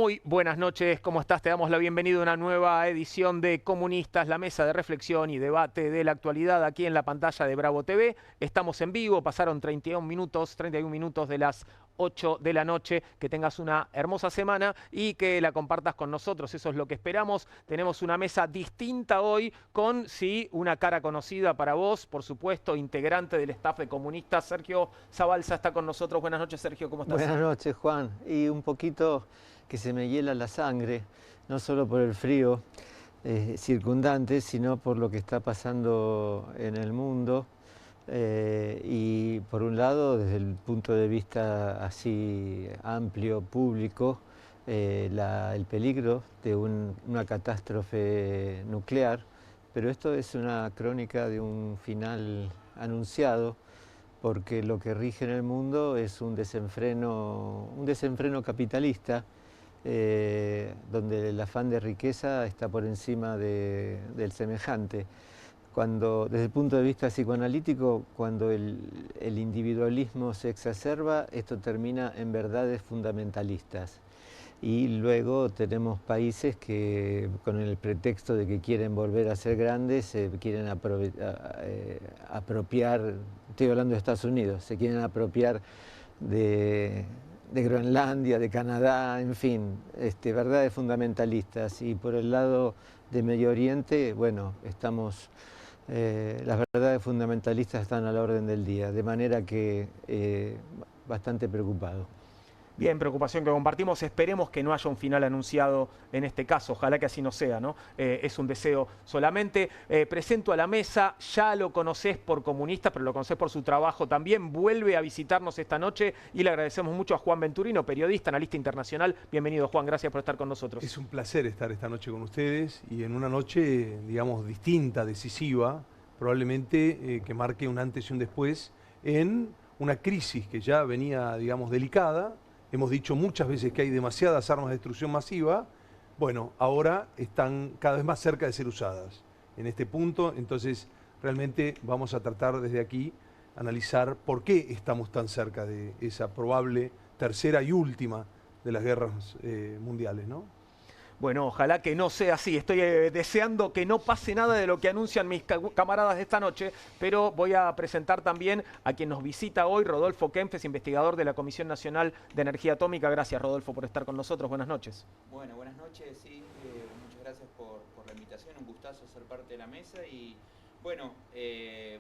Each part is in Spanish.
Muy buenas noches, ¿cómo estás? Te damos la bienvenida a una nueva edición de Comunistas, la mesa de reflexión y debate de la actualidad aquí en la pantalla de Bravo TV. Estamos en vivo, pasaron 31 minutos de las 8 de la noche. Que tengas una hermosa semana y que la compartas con nosotros, eso es lo que esperamos. Tenemos una mesa distinta hoy con, sí, una cara conocida para vos, por supuesto, integrante del staff de Comunistas. Sergio Zabalza está con nosotros. Buenas noches, Sergio, ¿cómo estás? Buenas noches, Juan. Y un poquito que se me hiela la sangre, no solo por el frío circundante, sino por lo que está pasando en el mundo. Y por un lado, desde el punto de vista así amplio, público, el peligro de una catástrofe nuclear, pero esto es una crónica de un final anunciado, porque lo que rige en el mundo es un desenfreno capitalista, donde el afán de riqueza está por encima del semejante. Desde el punto de vista psicoanalítico, cuando el individualismo se exacerba, esto termina en verdades fundamentalistas. Y luego tenemos países que, con el pretexto de que quieren volver a ser grandes, se quieren apropiar, estoy hablando de Estados Unidos, se quieren apropiar de Groenlandia, de Canadá, en fin, verdades fundamentalistas. Y por el lado de Medio Oriente, bueno, las verdades fundamentalistas están a la orden del día, de manera que bastante preocupado. Bien, preocupación que compartimos. Esperemos que no haya un final anunciado en este caso. Ojalá que así no sea, ¿no? Es un deseo solamente. Presento a la mesa, ya lo conocés por Comunista, pero lo conocés por su trabajo también. Vuelve a visitarnos esta noche y le agradecemos mucho a Juan Venturino, periodista, analista internacional. Bienvenido, Juan, gracias por estar con nosotros. Es un placer estar esta noche con ustedes y en una noche, digamos, distinta, decisiva, probablemente que marque un antes y un después en una crisis que ya venía, digamos, delicada. Hemos dicho muchas veces que hay demasiadas armas de destrucción masiva. Bueno, ahora están cada vez más cerca de ser usadas. En este punto, entonces, realmente vamos a tratar desde aquí analizar por qué estamos tan cerca de esa probable tercera y última de las guerras mundiales, ¿no? Bueno, ojalá que no sea así. Estoy deseando que no pase nada de lo que anuncian mis camaradas de esta noche, pero voy a presentar también a quien nos visita hoy, Rodolfo Kempes, investigador de la Comisión Nacional de Energía Atómica. Gracias, Rodolfo, por estar con nosotros. Buenas noches. Bueno, buenas noches, sí. Muchas gracias por la invitación. Un gustazo ser parte de la mesa. Y bueno, el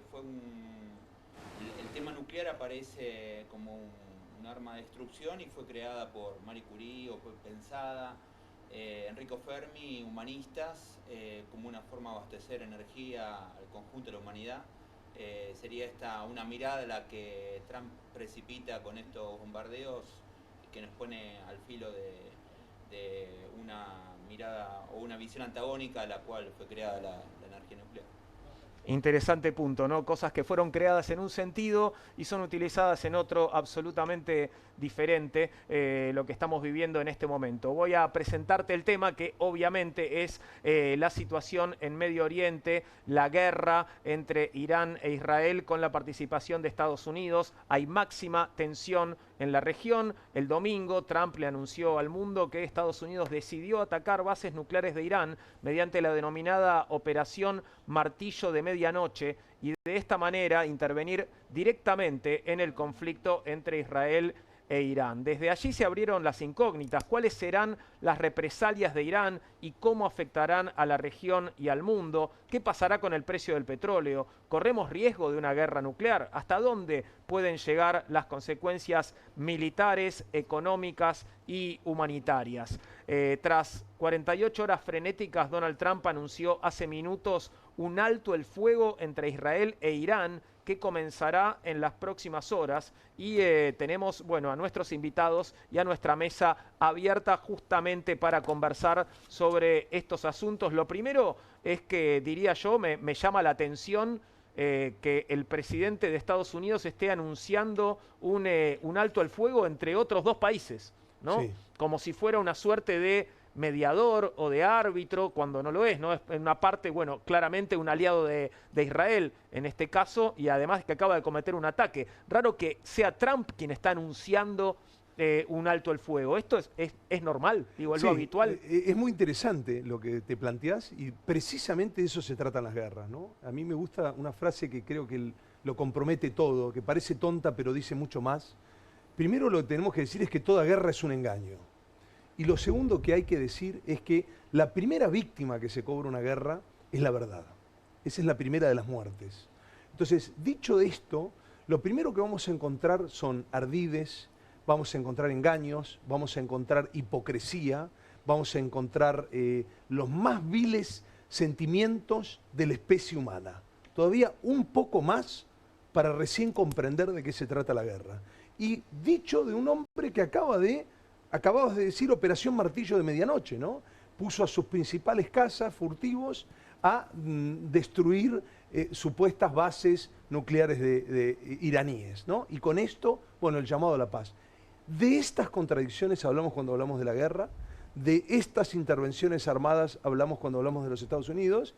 tema nuclear aparece como un arma de destrucción y fue creada por Marie Curie, o fue pensada Enrico Fermi, humanistas, como una forma de abastecer energía al conjunto de la humanidad. Sería esta una mirada a la que Trump precipita con estos bombardeos, que nos pone al filo de una mirada o una visión antagónica a la cual fue creada la energía nuclear. Interesante punto, ¿no? Cosas que fueron creadas en un sentido y son utilizadas en otro absolutamente diferente, lo que estamos viviendo en este momento. Voy a presentarte el tema, que obviamente es la situación en Medio Oriente, la guerra entre Irán e Israel con la participación de Estados Unidos. Hay máxima tensión en la región. El domingo Trump le anunció al mundo que Estados Unidos decidió atacar bases nucleares de Irán mediante la denominada Operación Martillo de Medianoche, y de esta manera intervenir directamente en el conflicto entre Israel e Irán. Desde allí se abrieron las incógnitas. ¿Cuáles serán las represalias de Irán y cómo afectarán a la región y al mundo? ¿Qué pasará con el precio del petróleo? ¿Corremos riesgo de una guerra nuclear? ¿Hasta dónde pueden llegar las consecuencias militares, económicas y humanitarias? Tras 48 horas frenéticas, Donald Trump anunció hace minutos un alto el fuego entre Israel e Irán, que comenzará en las próximas horas, y tenemos, bueno, a nuestros invitados y a nuestra mesa abierta justamente para conversar sobre estos asuntos. Lo primero es que, diría yo, me llama la atención que el presidente de Estados Unidos esté anunciando un alto el fuego entre otros dos países, ¿no? Sí. Como si fuera una suerte de mediador o de árbitro, cuando no lo es, ¿no? Es en una parte, bueno, claramente un aliado de Israel en este caso, y además que acaba de cometer un ataque. Raro que sea Trump quien está anunciando un alto el fuego. ¿Esto es normal? Digo, ¿es Sí, lo habitual? Es muy interesante lo que te planteás y precisamente de eso se tratan las guerras, ¿no? A mí me gusta una frase que creo que lo compromete todo, que parece tonta pero dice mucho más. Primero lo que tenemos que decir es que toda guerra es un engaño. Y lo segundo que hay que decir es que la primera víctima que se cobra una guerra es la verdad. Esa es la primera de las muertes. Entonces, dicho esto, lo primero que vamos a encontrar son ardides, vamos a encontrar engaños, vamos a encontrar hipocresía, vamos a encontrar los más viles sentimientos de la especie humana. Todavía un poco más para recién comprender de qué se trata la guerra. Y dicho de un hombre que acababas de decir Operación Martillo de Medianoche, ¿no? Puso a sus principales cazas furtivos a destruir supuestas bases nucleares de iraníes, ¿no? Y con esto, bueno, el llamado a la paz. De estas contradicciones hablamos cuando hablamos de la guerra, de estas intervenciones armadas hablamos cuando hablamos de los Estados Unidos,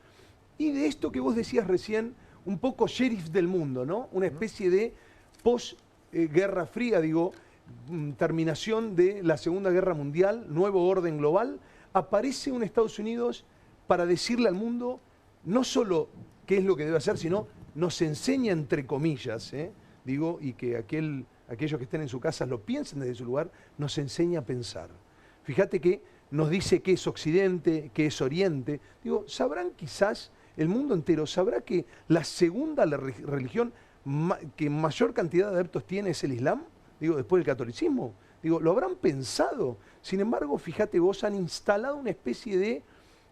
y de esto que vos decías recién, un poco sheriff del mundo, ¿no? Una especie de post-guerra fría, digo, terminación de la Segunda Guerra Mundial, nuevo orden global, aparece un Estados Unidos para decirle al mundo no solo qué es lo que debe hacer, sino nos enseña entre comillas, digo, y que aquellos que estén en su casa lo piensen desde su lugar, nos enseña a pensar. Fíjate que nos dice qué es Occidente, qué es Oriente. Digo, sabrán quizás, el mundo entero sabrá que la segunda religión que mayor cantidad de adeptos tiene es el Islam, digo, después del catolicismo. Digo, lo habrán pensado. Sin embargo, fíjate vos, han instalado una especie de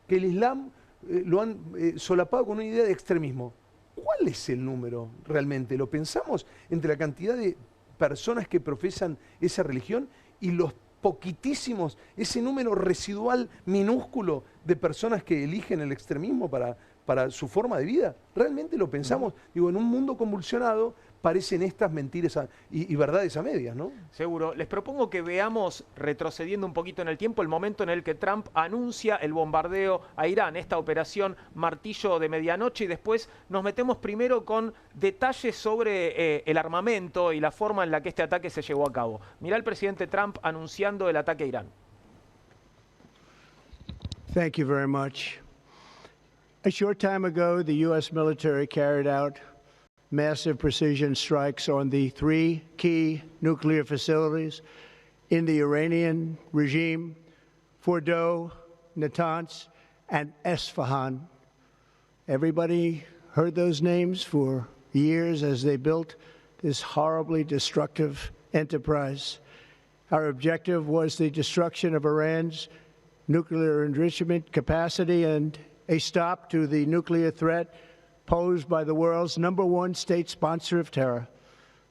que el Islam lo han solapado con una idea de extremismo. ¿Cuál es el número realmente? ¿Lo pensamos entre la cantidad de personas que profesan esa religión y los poquitísimos, ese número residual minúsculo de personas que eligen el extremismo para su forma de vida? ¿Realmente lo pensamos? Digo, en un mundo convulsionado parecen estas mentiras y verdades a medias, ¿no? Seguro. Les propongo que veamos, retrocediendo un poquito en el tiempo, el momento en el que Trump anuncia el bombardeo a Irán, esta operación Martillo de Medianoche, y después nos metemos primero con detalles sobre el armamento y la forma en la que este ataque se llevó a cabo. Mirá al presidente Trump anunciando el ataque a Irán. Thank you very much. A short time ago, the U.S. military carried out massive precision strikes on the 3 key nuclear facilities in the Iranian regime, Fordow, Natanz, and Esfahan. Everybody heard those names for years as they built this horribly destructive enterprise. Our objective was the destruction of Iran's nuclear enrichment capacity and a stop to the nuclear threat posed by the world's #1 state sponsor of terror.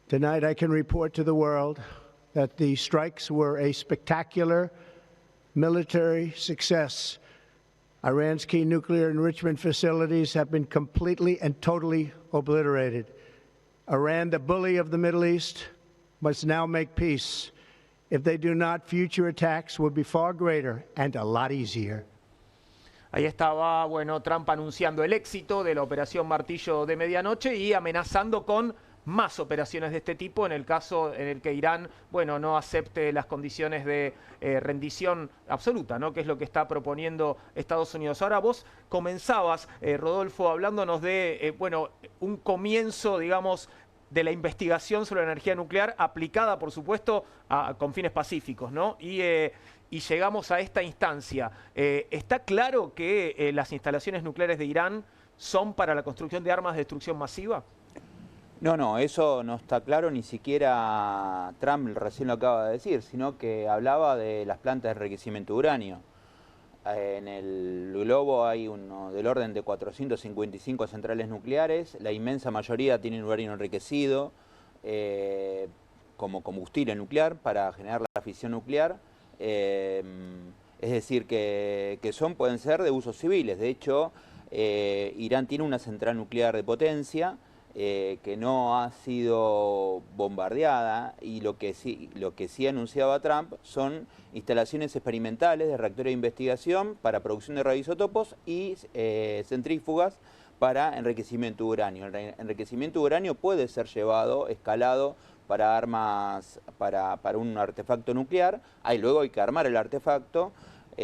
Tonight, I can report to the world that the strikes were a spectacular military success. Iran's key nuclear enrichment facilities have been completely and totally obliterated. Iran, the bully of the Middle East, must now make peace. If they do not, future attacks will be far greater and a lot easier. Ahí estaba, bueno, Trump anunciando el éxito de la operación Martillo de Medianoche y amenazando con más operaciones de este tipo en el caso en el que Irán, bueno, no acepte las condiciones de rendición absoluta, ¿no? Que es lo que está proponiendo Estados Unidos. Ahora vos comenzabas, Rodolfo, hablándonos de, bueno, un comienzo, digamos, de la investigación sobre la energía nuclear aplicada, por supuesto, con fines pacíficos, ¿no? Y llegamos a esta instancia. ¿Está claro que las instalaciones nucleares de Irán son para la construcción de armas de destrucción masiva? No, eso no está claro, ni siquiera Trump recién lo acaba de decir, sino que hablaba de las plantas de enriquecimiento de uranio. En el globo hay uno del orden de 455 centrales nucleares, la inmensa mayoría tienen uranio enriquecido como combustible nuclear para generar la fisión nuclear. Es decir, que pueden ser de usos civiles. De hecho, Irán tiene una central nuclear de potencia que no ha sido bombardeada, y lo que sí anunciaba Trump son instalaciones experimentales de reactores de investigación para producción de radioisótopos y centrífugas para enriquecimiento de uranio. El enriquecimiento de uranio puede ser escalado para armas, para un artefacto nuclear. Luego hay que armar el artefacto.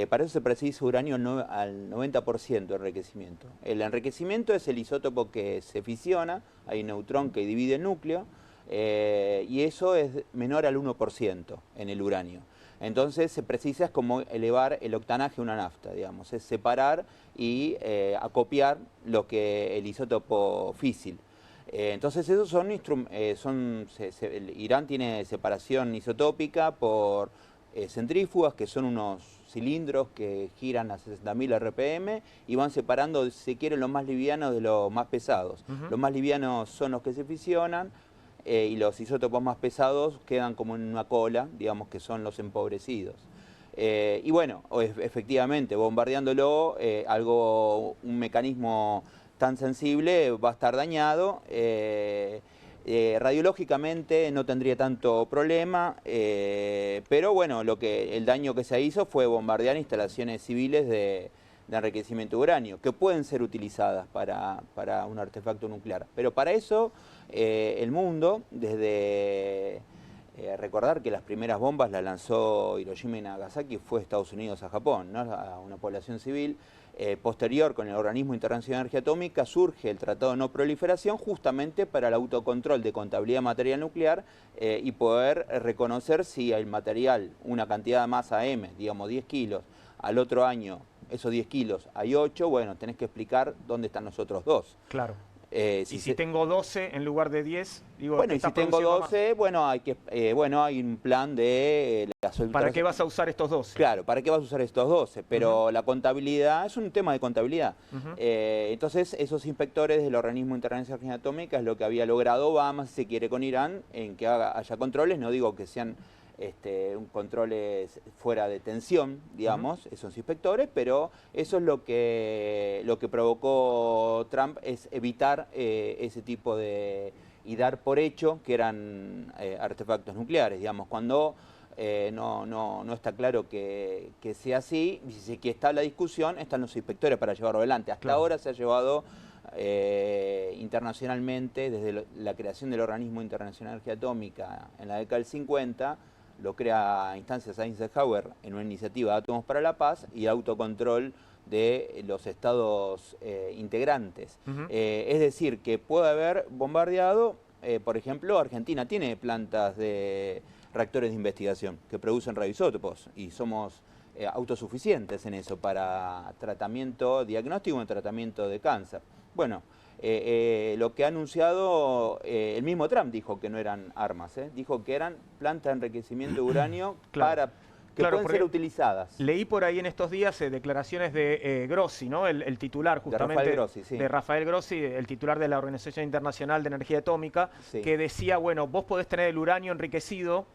Para eso se precisa uranio al 90% de enriquecimiento. El enriquecimiento es el isótopo que se fisiona, hay un neutrón que divide el núcleo, y eso es menor al 1% en el uranio. Entonces se precisa, es como elevar el octanaje a una nafta, digamos, es separar y acopiar lo que el isótopo físil. Entonces esos Irán tiene separación isotópica por centrífugas, que son unos cilindros que giran a 60.000 RPM y van separando, si se quiere, los más livianos de los más pesados. Los más livianos son los que se fisionan y los isótopos más pesados quedan como en una cola, digamos que son los empobrecidos. Y bueno, efectivamente, bombardeándolo, un mecanismo tan sensible va a estar dañado. Radiológicamente no tendría tanto problema, pero bueno, el daño que se hizo fue bombardear instalaciones civiles de enriquecimiento de uranio, que pueden ser utilizadas para un artefacto nuclear. Pero para eso el mundo, recordar que las primeras bombas las lanzó Hiroshima y Nagasaki, fue Estados Unidos a Japón, ¿no? A una población civil. Posterior, con el Organismo Internacional de Energía Atómica, surge el Tratado de No Proliferación justamente para el autocontrol de contabilidad de material nuclear y poder reconocer si el material, una cantidad de masa M, digamos 10 kilos, al otro año esos 10 kilos hay 8, bueno, tenés que explicar dónde están los otros 2. Claro. Si tengo 12 en lugar de 10, digo, bueno, y si tengo 12, bueno, hay un plan de la soltura. ¿Para qué vas a usar estos 12? Claro, ¿para qué vas a usar estos 12? Pero la contabilidad es un tema de contabilidad. Entonces, esos inspectores del Organismo Internacional de Energía Atómica es lo que había logrado Obama, si se quiere, con Irán, en que haya controles. No digo que sean controles fuera de tensión, digamos, esos inspectores, pero eso es lo que provocó Trump, es evitar ese tipo y dar por hecho que eran artefactos nucleares, digamos, cuando no está claro que sea así, y si está la discusión, están los inspectores para llevarlo adelante. Hasta ahora se ha llevado internacionalmente, desde la creación del Organismo Internacional de Energía Atómica en la década del 50, lo crea instancias Eisenhower en una iniciativa de Átomos para la Paz y autocontrol de los estados integrantes. Es decir, que puede haber bombardeado, por ejemplo, Argentina tiene plantas de reactores de investigación que producen radioisótopos y somos autosuficientes en eso para tratamiento diagnóstico y tratamiento de cáncer. Bueno, lo que ha anunciado, el mismo Trump dijo que no eran armas, dijo que eran plantas de enriquecimiento de uranio que pueden ser utilizadas. Leí por ahí en estos días declaraciones de Grossi, ¿no? El titular justamente de Rafael Grossi, sí. De Rafael Grossi, el titular de la Organización Internacional de Energía Atómica, sí, que decía, bueno, vos podés tener el uranio enriquecido,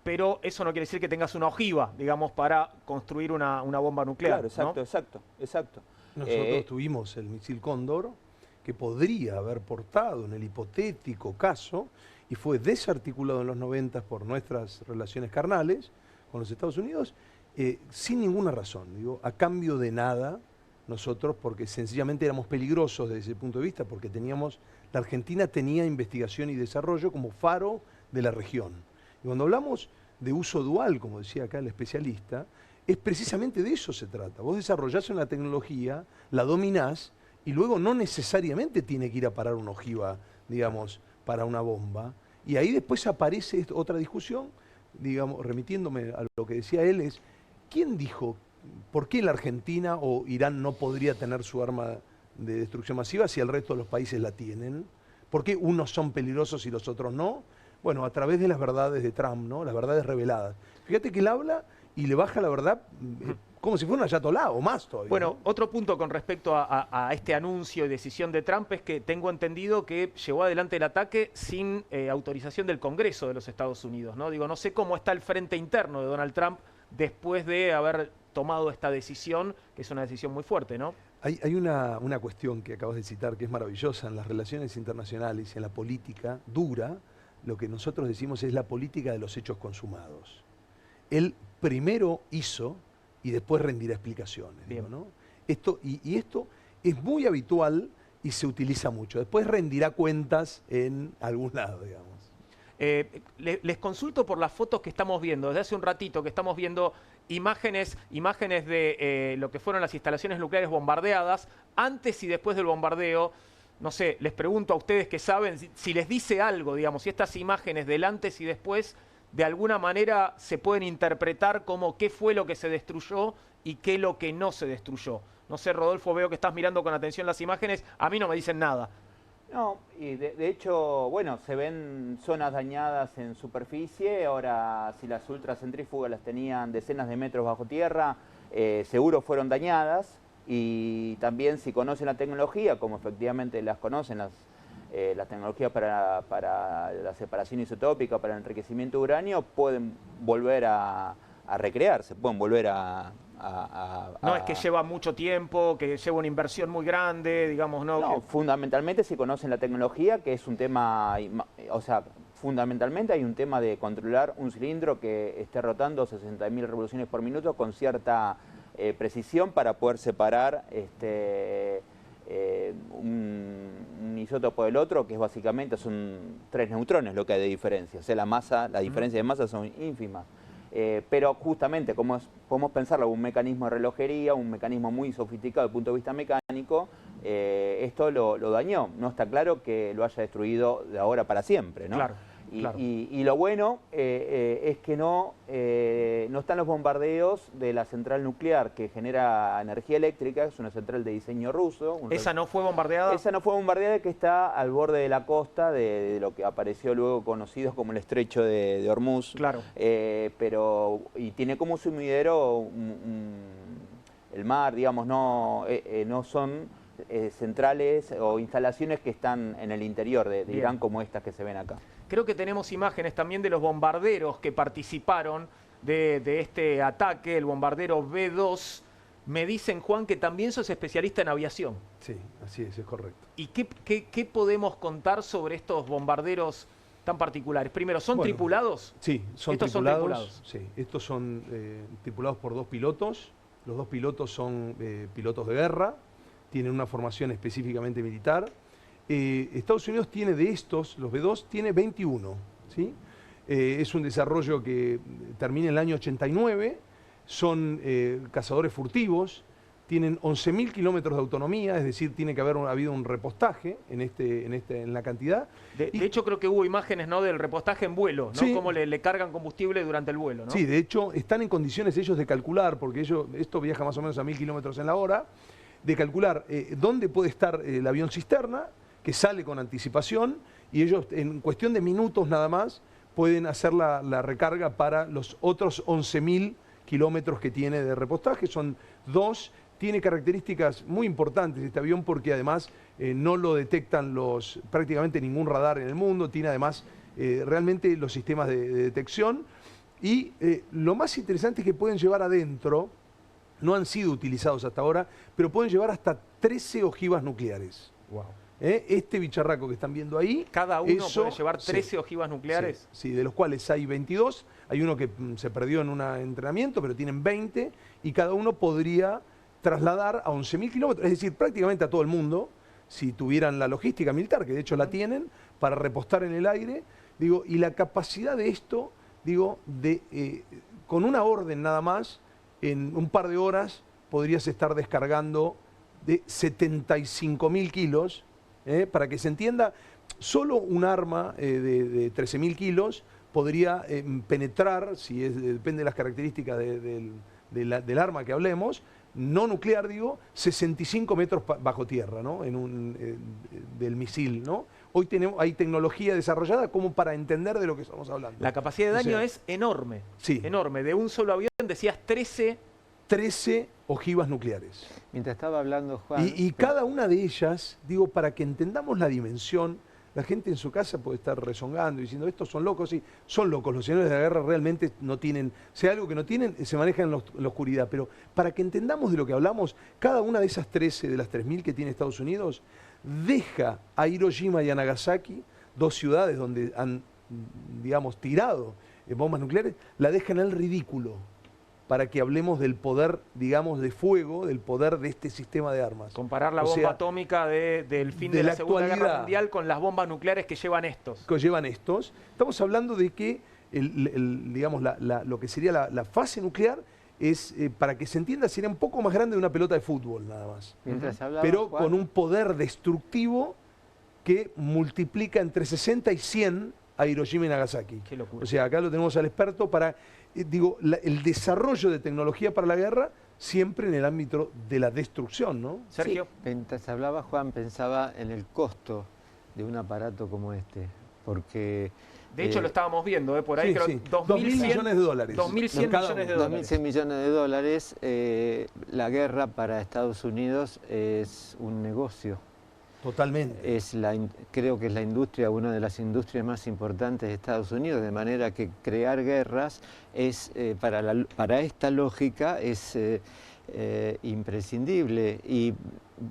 pero eso no quiere decir que tengas una ojiva, digamos, para construir una bomba nuclear. Claro, exacto, ¿no? exacto. Nosotros tuvimos el misil Cóndor, que podría haber portado en el hipotético caso, y fue desarticulado en los 90 por nuestras relaciones carnales con los Estados Unidos, sin ninguna razón, digo, a cambio de nada, nosotros, porque sencillamente éramos peligrosos desde ese punto de vista, porque la Argentina tenía investigación y desarrollo como faro de la región. Y cuando hablamos de uso dual, como decía acá el especialista, es precisamente de eso se trata. Vos desarrollás una tecnología, la dominás, y luego no necesariamente tiene que ir a parar una ojiva, digamos, para una bomba. Y ahí después aparece otra discusión, digamos, remitiéndome a lo que decía él, es ¿quién dijo por qué la Argentina o Irán no podría tener su arma de destrucción masiva si el resto de los países la tienen? ¿Por qué unos son peligrosos y los otros no? Bueno, a través de las verdades de Trump, ¿no? Las verdades reveladas. Fíjate que él habla y le baja la verdad como si fuera un ayatolá o más todavía. Bueno, ¿no? otro punto con respecto a este anuncio y decisión de Trump es que tengo entendido que llevó adelante el ataque sin autorización del Congreso de los Estados Unidos, ¿no? Digo, no sé cómo está el frente interno de Donald Trump después de haber tomado esta decisión, que es una decisión muy fuerte, ¿no? Hay una cuestión que acabas de citar que es maravillosa en las relaciones internacionales y en la política dura. Lo que nosotros decimos es la política de los hechos consumados. Él primero hizo y después rendirá explicaciones. Digo, ¿no? Esto es muy habitual y se utiliza mucho. Después rendirá cuentas en algún lado, digamos. Les consulto por las fotos que estamos viendo. Desde hace un ratito que estamos viendo imágenes de lo que fueron las instalaciones nucleares bombardeadas, antes y después del bombardeo. No sé, les pregunto a ustedes que saben si les dice algo, digamos, si estas imágenes del antes y después de alguna manera se pueden interpretar como qué fue lo que se destruyó y qué lo que no se destruyó. No sé, Rodolfo, veo que estás mirando con atención las imágenes, a mí no me dicen nada. No, y de hecho, bueno, se ven zonas dañadas en superficie. Ahora, si las ultracentrífugas las tenían decenas de metros bajo tierra, seguro fueron dañadas. Y también, si conocen la tecnología, como efectivamente las conocen, las tecnologías para la separación isotópica, para el enriquecimiento de uranio, pueden volver a recrearse, pueden volver No es que lleva mucho tiempo, que lleva una inversión muy grande, digamos, ¿no? No, fundamentalmente si conocen la tecnología, que es un tema, o sea, fundamentalmente hay un tema de controlar un cilindro que esté rotando 60.000 revoluciones por minuto con cierta precisión para poder separar un isótopo del otro, que es básicamente son 3 neutrones lo que hay de diferencia. O sea, la diferencia de masa son ínfimas. Pero justamente, como podemos pensarlo, un mecanismo de relojería, un mecanismo muy sofisticado desde el punto de vista mecánico, esto lo dañó. No está claro que lo haya destruido de ahora para siempre, ¿no? Claro. Y lo bueno es que no están los bombardeos de la central nuclear que genera energía eléctrica, es una central de diseño ruso. ¿Esa no fue bombardeada? Esa no fue bombardeada, que está al borde de la costa de lo que apareció luego conocido como el estrecho de Hormuz. Claro. Y tiene como sumidero el mar, digamos, no son centrales o instalaciones que están en el interior de Irán como estas que se ven acá. Creo que tenemos imágenes también de los bombarderos que participaron de este ataque, el bombardero B-2. Me dicen, Juan, que también sos especialista en aviación. Sí, así es correcto. ¿Y qué podemos contar sobre estos bombarderos tan particulares? Primero, ¿son tripulados? Sí, ¿Estos son tripulados? Sí, estos son tripulados por 2 pilotos. Los 2 pilotos son pilotos de guerra, tienen una formación específicamente militar. Estados Unidos tiene de estos, los B-2, tiene 21, ¿sí? Es un desarrollo que termina en el año 89, son cazadores furtivos, tienen 11.000 kilómetros de autonomía, es decir, tiene que haber habido un repostaje en la cantidad. De hecho, creo que hubo imágenes, ¿no?, del repostaje en vuelo, ¿no? Sí. Cómo le cargan combustible durante el vuelo, ¿no? Sí, de hecho, están en condiciones ellos de calcular, porque esto viaja más o menos a 1.000 kilómetros en la hora, de calcular dónde puede estar el avión cisterna, que sale con anticipación, y ellos en cuestión de minutos nada más pueden hacer la recarga para los otros 11.000 kilómetros que tiene de repostaje. Son 2, tiene características muy importantes este avión porque además no lo detectan prácticamente ningún radar en el mundo, tiene además realmente los sistemas de detección, y lo más interesante es que pueden llevar adentro, no han sido utilizados hasta ahora, pero pueden llevar hasta 13 ojivas nucleares. Wow. Este bicharraco que están viendo ahí... ¿Cada uno puede llevar 13 ojivas nucleares? Sí, de los cuales hay 22. Hay uno que se perdió en un entrenamiento, pero tienen 20. Y cada uno podría trasladar a 11.000 kilómetros, es decir, prácticamente a todo el mundo, si tuvieran la logística militar, que de hecho la tienen, para repostar en el aire. Digo, y la capacidad de esto, digo, con una orden nada más, en un par de horas podrías estar descargando de 75.000 kilos. Para que se entienda, solo un arma de 13.000 kilos podría penetrar, depende de las características del arma que hablemos, no nuclear, digo, 65 metros bajo tierra, ¿no? Del misil, ¿no? Hoy hay tecnología desarrollada como para entender de lo que estamos hablando. La capacidad de daño es enorme. Sí. Enorme. De un solo avión decías 13 ojivas nucleares. Mientras estaba hablando Juan... Y cada una de ellas, digo, para que entendamos la dimensión, la gente en su casa puede estar rezongando y diciendo, estos son locos. Sí, son locos, los señores de la guerra realmente no tienen, si hay algo que no tienen, se maneja en la oscuridad. Pero para que entendamos de lo que hablamos, cada una de esas 13 de las 3.000 que tiene Estados Unidos, deja a Hiroshima y a Nagasaki, 2 ciudades donde han, digamos, tirado bombas nucleares, la dejan en el ridículo. para que hablemos del poder, digamos, de fuego, del poder de este sistema de armas. Comparar la O bomba sea, atómica del fin de de la la Segunda Guerra actualidad. Mundial con las bombas nucleares que llevan estos. Que llevan estos. Estamos hablando de que digamos, lo que sería la fase nuclear es, para que se entienda, sería un poco más grande de una pelota de fútbol nada más. Mientras hablaba, Pero Juan, con un poder destructivo que multiplica entre 60 y 100 a Hiroshima y Nagasaki. Qué locura. O sea, acá lo tenemos al experto para, el desarrollo de tecnología para la guerra siempre en el ámbito de la destrucción, ¿no? Sergio. sí, mientras hablaba, Juan, pensaba en el costo de un aparato como este, porque... De hecho, lo estábamos viendo, por ahí Sí, creo sí. 2.100 millones de dólares. 2.100 Cada millones de uno. dólares. 2.100 millones de dólares, la guerra para Estados Unidos es un negocio. Totalmente. Creo que es la industria, una de las industrias más importantes de Estados Unidos, de manera que crear guerras es, para esta lógica, es imprescindible. Y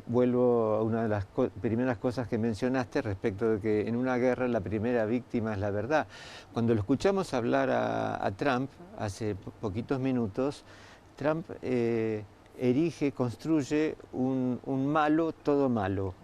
vuelvo a una de las primeras cosas que mencionaste respecto de que en una guerra la primera víctima es la verdad. Cuando lo escuchamos hablar a Trump hace poquitos minutos, Trump construye un malo, todo malo.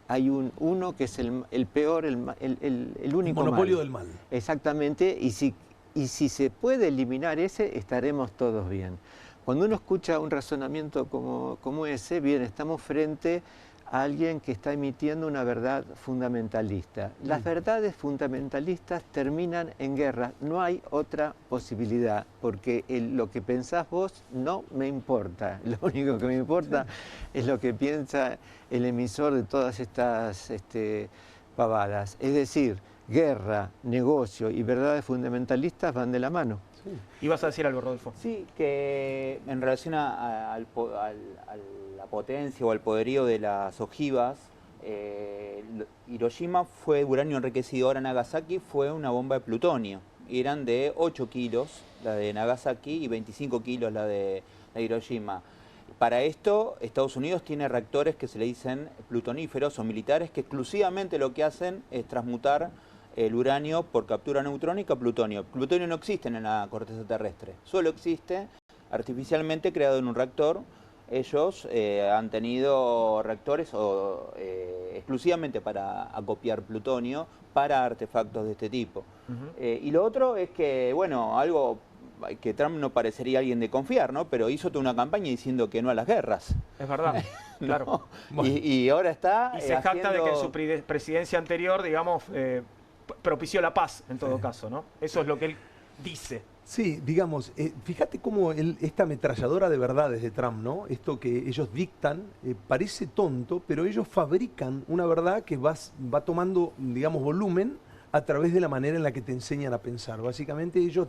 Hay uno que es el peor, el único monopolio malo. del mal. Exactamente, y si se puede eliminar ese, estaremos todos bien. Cuando uno escucha un razonamiento como ese, bien, estamos frente a alguien que está emitiendo una verdad fundamentalista. Las verdades fundamentalistas terminan en guerra, no hay otra posibilidad, porque lo que pensás vos no me importa. Lo único que me importa es lo que piensa el emisor de todas estas pavadas. Es decir, guerra, negocio y verdades fundamentalistas van de la mano. Ibas a decir algo, Rodolfo. Sí, que en relación a la potencia o al poderío de las ojivas, Hiroshima fue uranio enriquecido, ahora Nagasaki fue una bomba de plutonio. Eran de 8 kilos la de Nagasaki y 25 kilos la de Hiroshima. Para esto, Estados Unidos tiene reactores que se le dicen plutoníferos o militares, que exclusivamente lo que hacen es transmutar el uranio por captura neutrónica a plutonio. El plutonio no existe en la corteza terrestre, solo existe artificialmente creado en un reactor. Ellos han tenido reactores exclusivamente para acopiar plutonio para artefactos de este tipo. Y lo otro es que, bueno, algo que Trump no parecería alguien de confiar, ¿no? Pero hizo toda una campaña diciendo que no a las guerras. Es verdad, claro. ¿No? Bueno. Y ahora está Y se jacta de que en su presidencia anterior, digamos, propició la paz, en todo caso, ¿no? Eso es lo que él dice. Sí, digamos, fíjate cómo esta ametralladora de verdades de Trump, ¿no? Esto que ellos dictan, parece tonto, pero ellos fabrican una verdad que va tomando, digamos, volumen a través de la manera en la que te enseñan a pensar. Básicamente ellos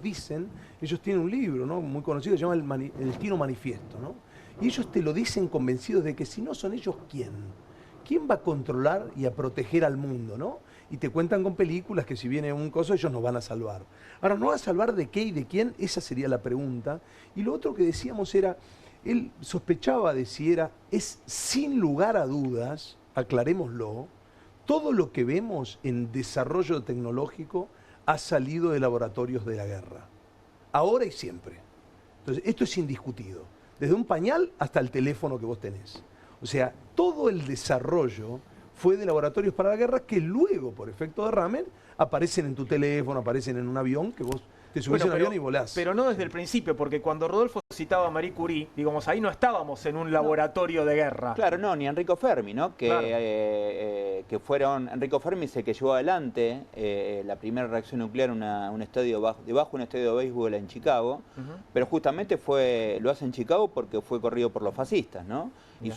tienen un libro, ¿no?, muy conocido, que se llama El Destino Manifiesto, ¿no? Y ellos te lo dicen convencidos de que si no son ellos, ¿quién? ¿Quién va a controlar y a proteger al mundo, no? Y te cuentan con películas que si viene un coso, ellos nos van a salvar. Ahora, ¿no va a salvar de qué y de quién? Esa sería la pregunta. Y lo otro que decíamos era, él sospechaba de si es sin lugar a dudas, aclarémoslo, todo lo que vemos en desarrollo tecnológico ha salido de laboratorios de la guerra. Ahora y siempre. Entonces, esto es indiscutido. Desde un pañal hasta el teléfono que vos tenés. O sea, todo el desarrollo fue de laboratorios para la guerra que luego, por efecto de Ramen, aparecen en tu teléfono, aparecen en un avión, que vos te subís en un avión y volás. Pero no desde el principio, porque cuando Rodolfo citaba a Marie Curie, digamos, ahí no estábamos en un laboratorio de guerra. Claro, no, ni Enrico Fermi, ¿no? Que, Claro. Que fueron, Enrico Fermi es el que llevó adelante la primera reacción nuclear en un estadio debajo de un estadio de béisbol en Chicago, pero justamente lo hace en Chicago porque fue corrido por los fascistas, ¿no? Y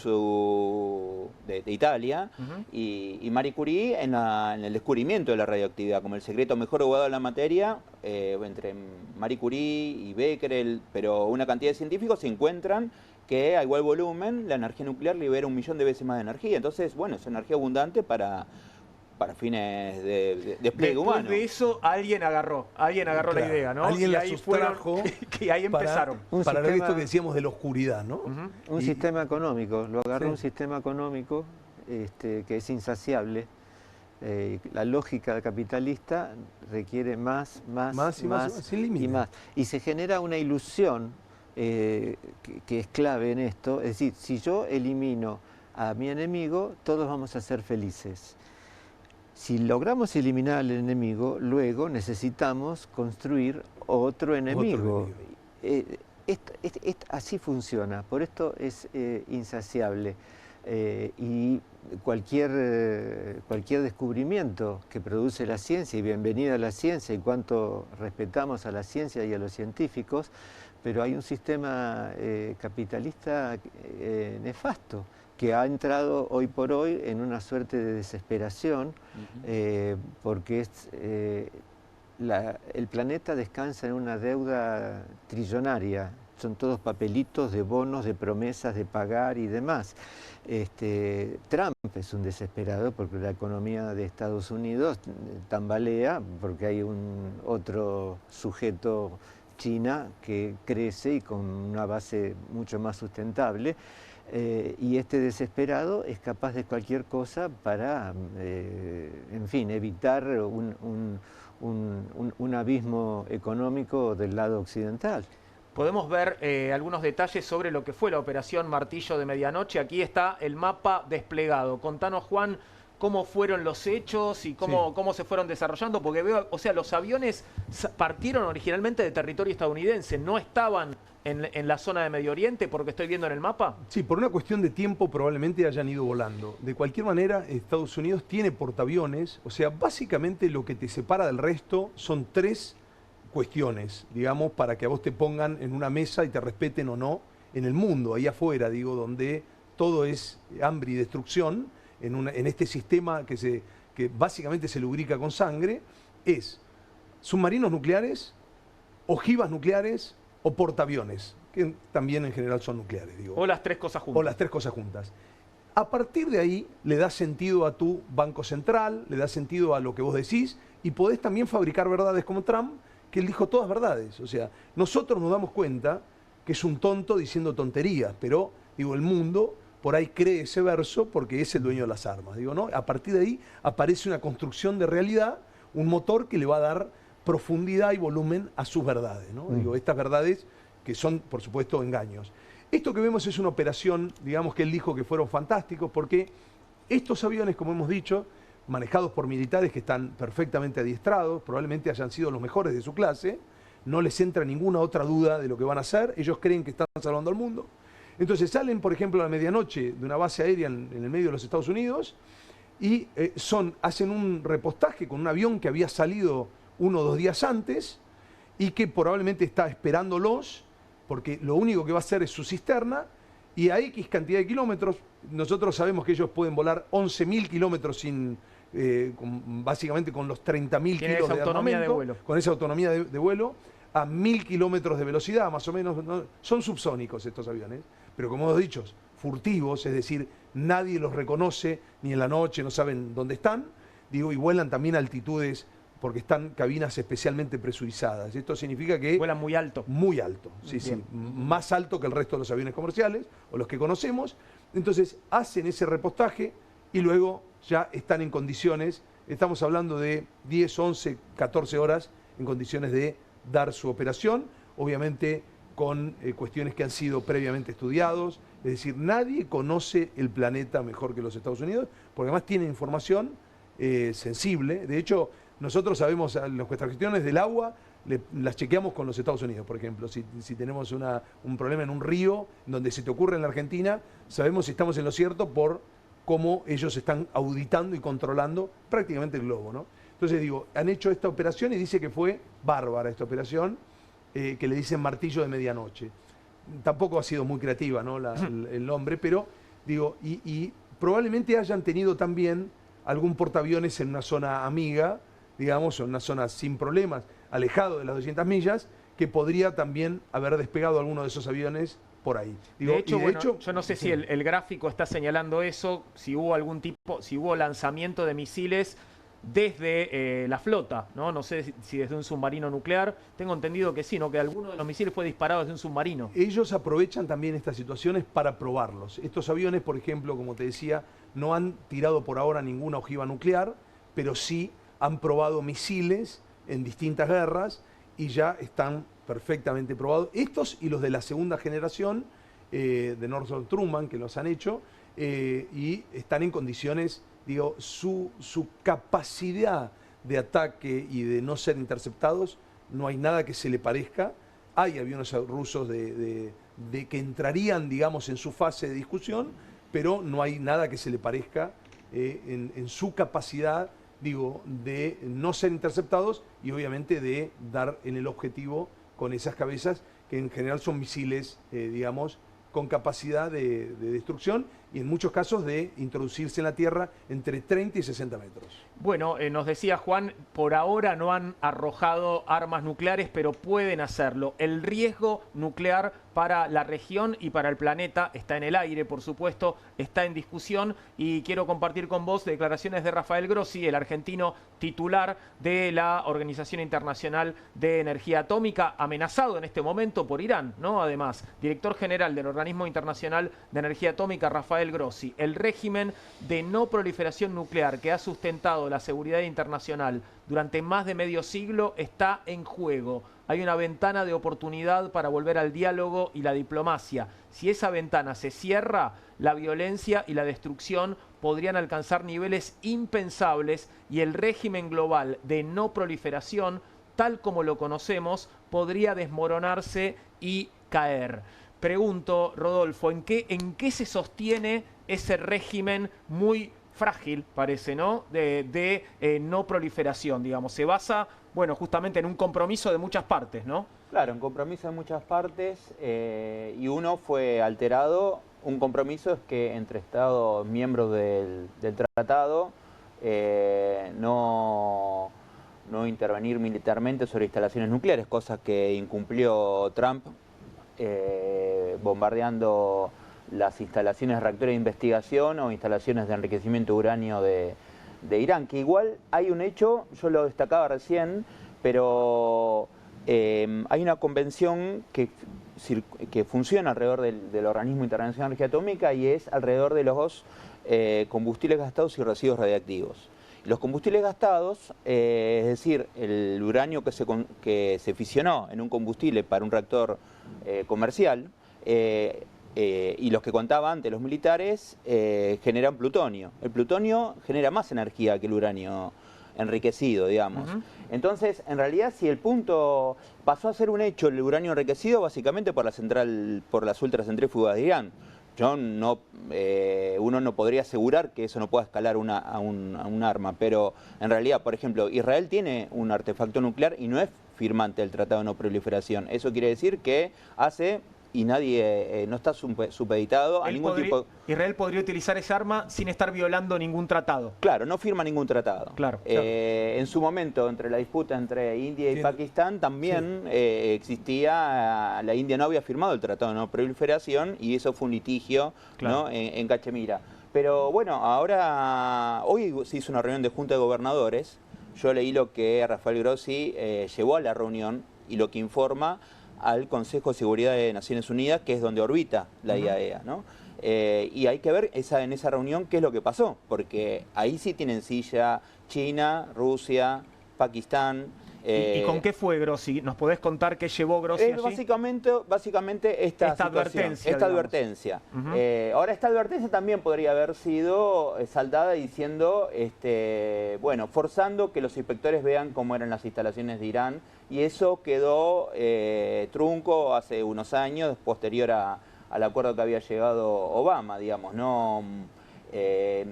de Italia, y Marie Curie en el descubrimiento de la radioactividad, como el secreto mejor guardado de la materia, entre Marie Curie y Becquerel, pero una cantidad de científicos se encuentran que a igual volumen la energía nuclear libera 1 millón de veces más de energía. Entonces, bueno, es energía abundante para fines de despliegue humano. Después de eso, alguien agarró Claro, la idea, ¿no? alguien y la ahí sustrajo que ahí empezaron. Para esto que decíamos de la oscuridad, ¿no? Un sistema económico, lo agarró Sí. un sistema económico que es insaciable. La lógica capitalista requiere más, Más y más, sin límite. y más. Y se genera una ilusión que es clave en esto. Es decir, si yo elimino a mi enemigo, todos vamos a ser felices. Si logramos eliminar al enemigo, luego necesitamos construir otro enemigo. Así funciona, por esto es insaciable. Y cualquier descubrimiento que produce la ciencia, y bienvenida a la ciencia, y cuánto respetamos a la ciencia y a los científicos, pero hay un sistema capitalista nefasto, que ha entrado hoy por hoy en una suerte de desesperación, porque el planeta descansa en una deuda trillonaria. Son todos papelitos de bonos, de promesas de pagar y demás. Trump es un desesperado porque la economía de Estados Unidos tambalea, porque hay otro sujeto, China, que crece y con una base mucho más sustentable. Y este desesperado es capaz de cualquier cosa para, en fin, evitar un abismo económico del lado occidental. Podemos ver algunos detalles sobre lo que fue la operación Martillo de Medianoche. Aquí está el mapa desplegado. Contanos, Juan, cómo fueron los hechos y cómo se fueron desarrollando, porque veo, o sea, los aviones partieron originalmente de territorio estadounidense, no estaban en la zona de Medio Oriente, porque estoy viendo en el mapa. Sí, por una cuestión de tiempo probablemente hayan ido volando. De cualquier manera, Estados Unidos tiene portaaviones, o sea, básicamente lo que te separa del resto son tres cuestiones, digamos, para que a vos te pongan en una mesa y te respeten o no en el mundo, ahí afuera, digo, donde todo es hambre y destrucción, en este sistema que básicamente se lubrica con sangre, es submarinos nucleares, ojivas nucleares o portaaviones, que también en general son nucleares, digo. O las tres cosas juntas. O las tres cosas juntas. A partir de ahí le da sentido a tu banco central, le da sentido a lo que vos decís, y podés también fabricar verdades como Trump, que él dijo todas verdades. O sea, nosotros nos damos cuenta que es un tonto diciendo tonterías, pero, digo, el mundo por ahí cree ese verso porque es el dueño de las armas. Digo, ¿no? A partir de ahí aparece una construcción de realidad, un motor que le va a dar profundidad y volumen a sus verdades, ¿no? Digo, estas verdades que son, por supuesto, engaños. Esto que vemos es una operación, digamos, que él dijo que fueron fantásticos, porque estos aviones, como hemos dicho, manejados por militares que están perfectamente adiestrados, probablemente hayan sido los mejores de su clase, no les entra ninguna otra duda de lo que van a hacer, ellos creen que están salvando al mundo. Entonces salen, por ejemplo, a la medianoche de una base aérea en el medio de los Estados Unidos y hacen un repostaje con un avión que había salido 1 o 2 días antes y que probablemente está esperándolos, porque lo único que va a hacer es su cisterna, y a X cantidad de kilómetros. Nosotros sabemos que ellos pueden volar 11.000 kilómetros básicamente con los 30.000 kilos de armamento, con esa autonomía de vuelo, a 1.000 kilómetros de velocidad, más o menos. ¿No? Son subsónicos estos aviones, pero como hemos dicho, furtivos, es decir, nadie los reconoce, ni en la noche, no saben dónde están, digo, y vuelan también a altitudes, porque están cabinas especialmente presurizadas. Esto significa que... vuelan muy alto. Muy alto, sí, sí. Más alto que el resto de los aviones comerciales, o los que conocemos. Entonces, hacen ese repostaje y luego ya están en condiciones, estamos hablando de 10, 11, 14 horas, en condiciones de dar su operación, obviamente con cuestiones que han sido previamente estudiados. Es decir, nadie conoce el planeta mejor que los Estados Unidos, porque además tienen información sensible. De hecho, nosotros sabemos nuestras cuestiones del agua, las chequeamos con los Estados Unidos, por ejemplo. Si tenemos un problema en un río, donde se te ocurre en la Argentina, sabemos si estamos en lo cierto por cómo ellos están auditando y controlando prácticamente el globo, ¿no? Entonces digo, han hecho esta operación y dice que fue bárbara esta operación, que le dicen Martillo de Medianoche. Tampoco ha sido muy creativa, ¿no? el nombre, pero digo, y probablemente hayan tenido también algún portaaviones en una zona amiga, digamos, en una zona sin problemas, alejado de las 200 millas, que podría también haber despegado alguno de esos aviones por ahí. Digo, de hecho, yo no sé si el gráfico está señalando eso, si hubo lanzamiento de misiles desde la flota, ¿no? No sé si desde un submarino nuclear. Tengo entendido que sí, ¿no? Que alguno de los misiles fue disparado desde un submarino. Ellos aprovechan también estas situaciones para probarlos. Estos aviones, por ejemplo, como te decía, no han tirado por ahora ninguna ojiva nuclear, pero sí han probado misiles en distintas guerras y ya están perfectamente probado. Estos y los de la segunda generación de Northrop Grumman, que los han hecho, y están en condiciones, digo, su capacidad de ataque y de no ser interceptados, no hay nada que se le parezca. Hay aviones rusos de que entrarían, digamos, en su fase de discusión, pero no hay nada que se le parezca en su capacidad, digo, de no ser interceptados y obviamente de dar en el objetivo con esas cabezas, que en general son misiles, digamos, con capacidad de destrucción y en muchos casos de introducirse en la Tierra entre 30 y 60 metros. Bueno, nos decía Juan, por ahora no han arrojado armas nucleares, pero pueden hacerlo. El riesgo nuclear para la región y para el planeta está en el aire, por supuesto, está en discusión, y quiero compartir con vos declaraciones de Rafael Grossi, el argentino titular de la Organización Internacional de Energía Atómica, amenazado en este momento por Irán, ¿no? Además, director general del Organismo Internacional de Energía Atómica, Rafael Grossi. El régimen de no proliferación nuclear que ha sustentado la seguridad internacional durante más de medio siglo está en juego. Hay una ventana de oportunidad para volver al diálogo y la diplomacia. Si esa ventana se cierra, la violencia y la destrucción podrían alcanzar niveles impensables y el régimen global de no proliferación, tal como lo conocemos, podría desmoronarse y caer. Pregunto, Rodolfo, ¿en qué se sostiene ese régimen muy frágil, parece, ¿no? De no proliferación, digamos? Se basa, bueno, justamente en un compromiso de muchas partes, ¿no? Claro, un compromiso de muchas partes, y uno fue alterado. Un compromiso es que entre Estados miembros del tratado no intervenir militarmente sobre instalaciones nucleares, cosa que incumplió Trump, bombardeando las instalaciones de reactores de investigación o instalaciones de enriquecimiento de uranio de Irán, que igual hay un hecho, yo lo destacaba recién, pero hay una convención que funciona alrededor del Organismo Internacional de Energía Atómica, y es alrededor de los combustibles gastados y residuos radiactivos. Los combustibles gastados, es decir, el uranio que se fisionó en un combustible para un reactor comercial, y los que contaba antes los militares, generan plutonio. El plutonio genera más energía que el uranio enriquecido, digamos. Entonces, en realidad, si el punto pasó a ser un hecho el uranio enriquecido, básicamente por las ultracentrífugas de Irán. Uno no podría asegurar que eso no pueda escalar a un arma, pero en realidad, por ejemplo, Israel tiene un artefacto nuclear y no es firmante del Tratado de No Proliferación. Eso quiere decir que hace, y nadie no está supeditado a ningún tipo. Israel podría utilizar esa arma sin estar violando ningún tratado. Claro, no firma ningún tratado. Claro. En su momento, entre la disputa entre India y Pakistán, también existía, la India no había firmado el Tratado de No Proliferación, y eso fue un litigio, claro, ¿no? en Cachemira. Pero bueno, hoy se hizo una reunión de Junta de Gobernadores. Yo leí lo que Rafael Grossi llevó a la reunión y lo que informa al Consejo de Seguridad de Naciones Unidas, que es donde orbita la IAEA, ¿no? Y hay que ver en esa reunión qué es lo que pasó, porque ahí sí tienen silla China, Rusia, Pakistán. ¿Y con qué fue Grossi? ¿Nos podés contar qué llevó Grossi allí? Básicamente esta advertencia. Ahora, esta advertencia también podría haber sido saldada diciendo, bueno, forzando que los inspectores vean cómo eran las instalaciones de Irán, y eso quedó trunco hace unos años, posterior al acuerdo que había llegado Obama, digamos, ¿no?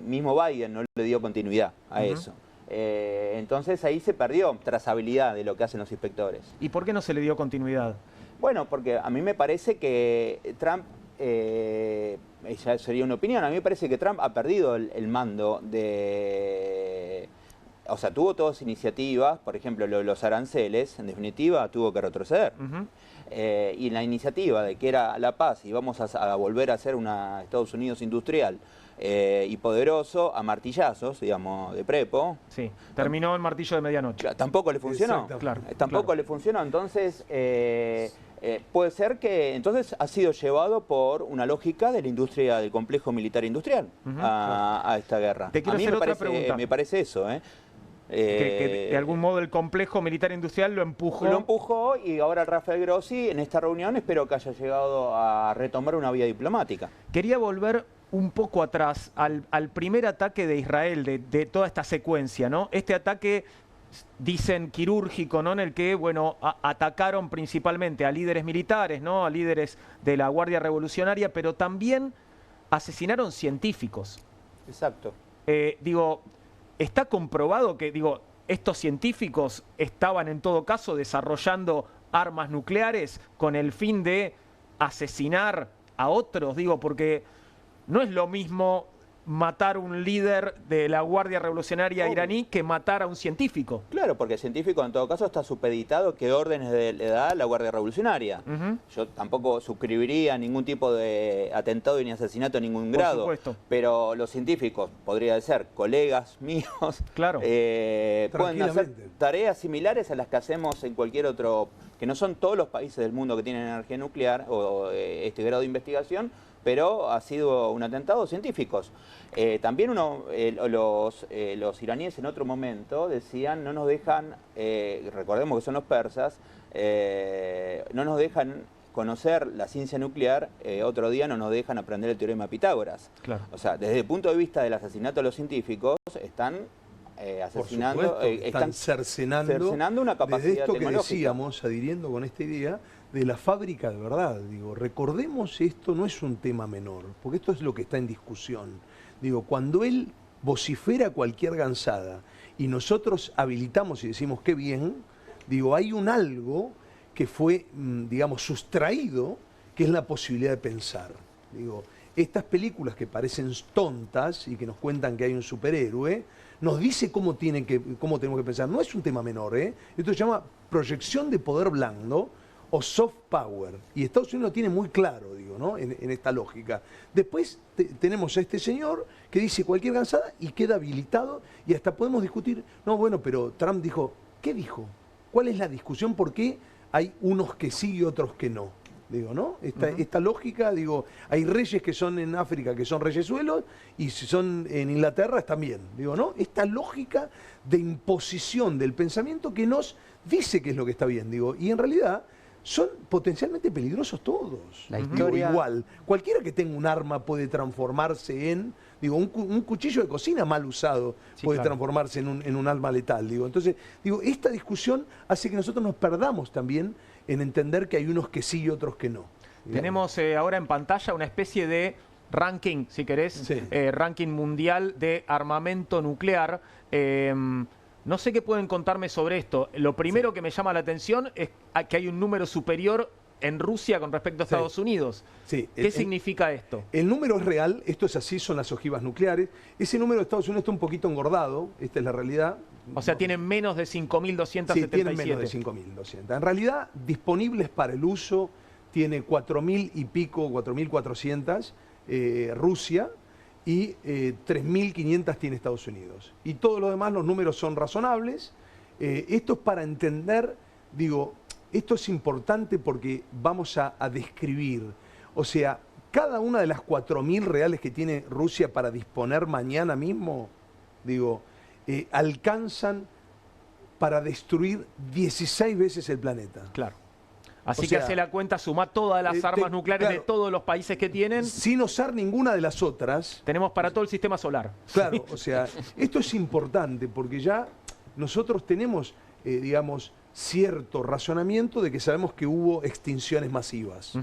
Mismo Biden no le dio continuidad a eso. Entonces ahí se perdió trazabilidad de lo que hacen los inspectores. ¿Y por qué no se le dio continuidad? Bueno, porque a mí me parece que Trump, ya sería una opinión, a mí me parece que Trump ha perdido el mando de... O sea, tuvo todas iniciativas, por ejemplo, los aranceles, en definitiva, tuvo que retroceder. Y la iniciativa de que era la paz y vamos a volver a ser una Estados Unidos industrial y poderoso, a martillazos, digamos, de prepo. Sí, terminó el martillo de medianoche. Tampoco le funcionó. Claro, tampoco le funcionó. Entonces, puede ser que entonces ha sido llevado por una lógica de la industria, del complejo militar industrial a esta guerra. Te quiero a mí hacer me otra parece, pregunta. me parece eso, Que de algún modo el complejo militar industrial lo empujó. Lo empujó y ahora Rafael Grossi en esta reunión espero que haya llegado a retomar una vía diplomática. Quería volver un poco atrás al primer ataque de Israel, de toda esta secuencia, ¿no? Este ataque, dicen, quirúrgico, ¿no? En el que, bueno, atacaron principalmente a líderes militares, ¿no? A líderes de la Guardia Revolucionaria, pero también asesinaron científicos. Exacto. Digo, está comprobado que, digo, estos científicos estaban en todo caso desarrollando armas nucleares con el fin de asesinar a otros, digo, porque no es lo mismo matar un líder de la Guardia Revolucionaria iraní que matar a un científico. Claro, porque el científico en todo caso está supeditado qué órdenes le da la Guardia Revolucionaria. Yo tampoco suscribiría ningún tipo de atentado ni asesinato a ningún grado. Por supuesto. Pero los científicos, podría ser colegas míos, claro, pueden hacer tareas similares a las que hacemos en cualquier otro, que no son todos los países del mundo que tienen energía nuclear o este grado de investigación, pero ha sido un atentado científicos. También los iraníes en otro momento decían, no nos dejan, recordemos que son los persas, no nos dejan conocer la ciencia nuclear, otro día no nos dejan aprender el teorema de Pitágoras. Claro. O sea, desde el punto de vista del asesinato de los científicos, están asesinando, supuesto, están cercenando una capacidad desde esto tecnológica. que decíamos, adhiriendo con esta idea de la fábrica de verdad. Digo, recordemos, esto no es un tema menor, porque esto es lo que está en discusión. Digo, cuando él vocifera cualquier gansada y nosotros habilitamos y decimos qué bien, digo, hay un algo que fue, digamos, sustraído, que es la posibilidad de pensar. Digo, estas películas que parecen tontas y que nos cuentan que hay un superhéroe, nos dice cómo tenemos que pensar. No es un tema menor, ¿eh? Esto se llama proyección de poder blando o soft power. Y Estados Unidos lo tiene muy claro, digo, ¿no? En esta lógica. Después tenemos a este señor que dice cualquier gansada y queda habilitado y hasta podemos discutir, no, bueno, pero Trump dijo, ¿qué dijo? ¿Cuál es la discusión? ¿Por qué hay unos que sí y otros que no? Digo, ¿no? Esta lógica, digo, hay reyes que son en África que son reyesuelos y si son en Inglaterra están bien. Digo, ¿no? Esta lógica de imposición del pensamiento que nos dice qué es lo que está bien, digo, y en realidad son potencialmente peligrosos todos. La historia... Digo, igual, cualquiera que tenga un arma puede transformarse en, digo, un cuchillo de cocina mal usado puede transformarse en un arma letal, digo. Entonces, digo, esta discusión hace que nosotros nos perdamos también en entender que hay unos que sí y otros que no. Digamos. Tenemos ahora en pantalla una especie de ranking, si querés, ranking mundial de armamento nuclear. No sé qué pueden contarme sobre esto. Lo primero que me llama la atención es que hay un número superior en Rusia con respecto a Estados Unidos. ¿Qué significa esto? El número es real, esto es así, son las ojivas nucleares. Ese número de Estados Unidos está un poquito engordado, esta es la realidad. O sea, tienen menos de 5.277. Sí, tienen menos de 5.200. En realidad, disponibles para el uso, tiene 4.000 y pico, 4.400 Rusia y 3.500 tiene Estados Unidos. Y todos los demás, los números son razonables. Esto es para entender, digo, esto es importante porque vamos a describir, o sea, cada una de las 4.000 reales que tiene Rusia para disponer mañana mismo, digo, alcanzan para destruir 16 veces el planeta. Claro. Así que hace la cuenta, suma todas las armas nucleares de todos los países que tienen. Sin usar ninguna de las otras. Tenemos para todo el sistema solar. Claro, o sea, esto es importante porque ya nosotros tenemos, digamos, cierto razonamiento de que sabemos que hubo extinciones masivas.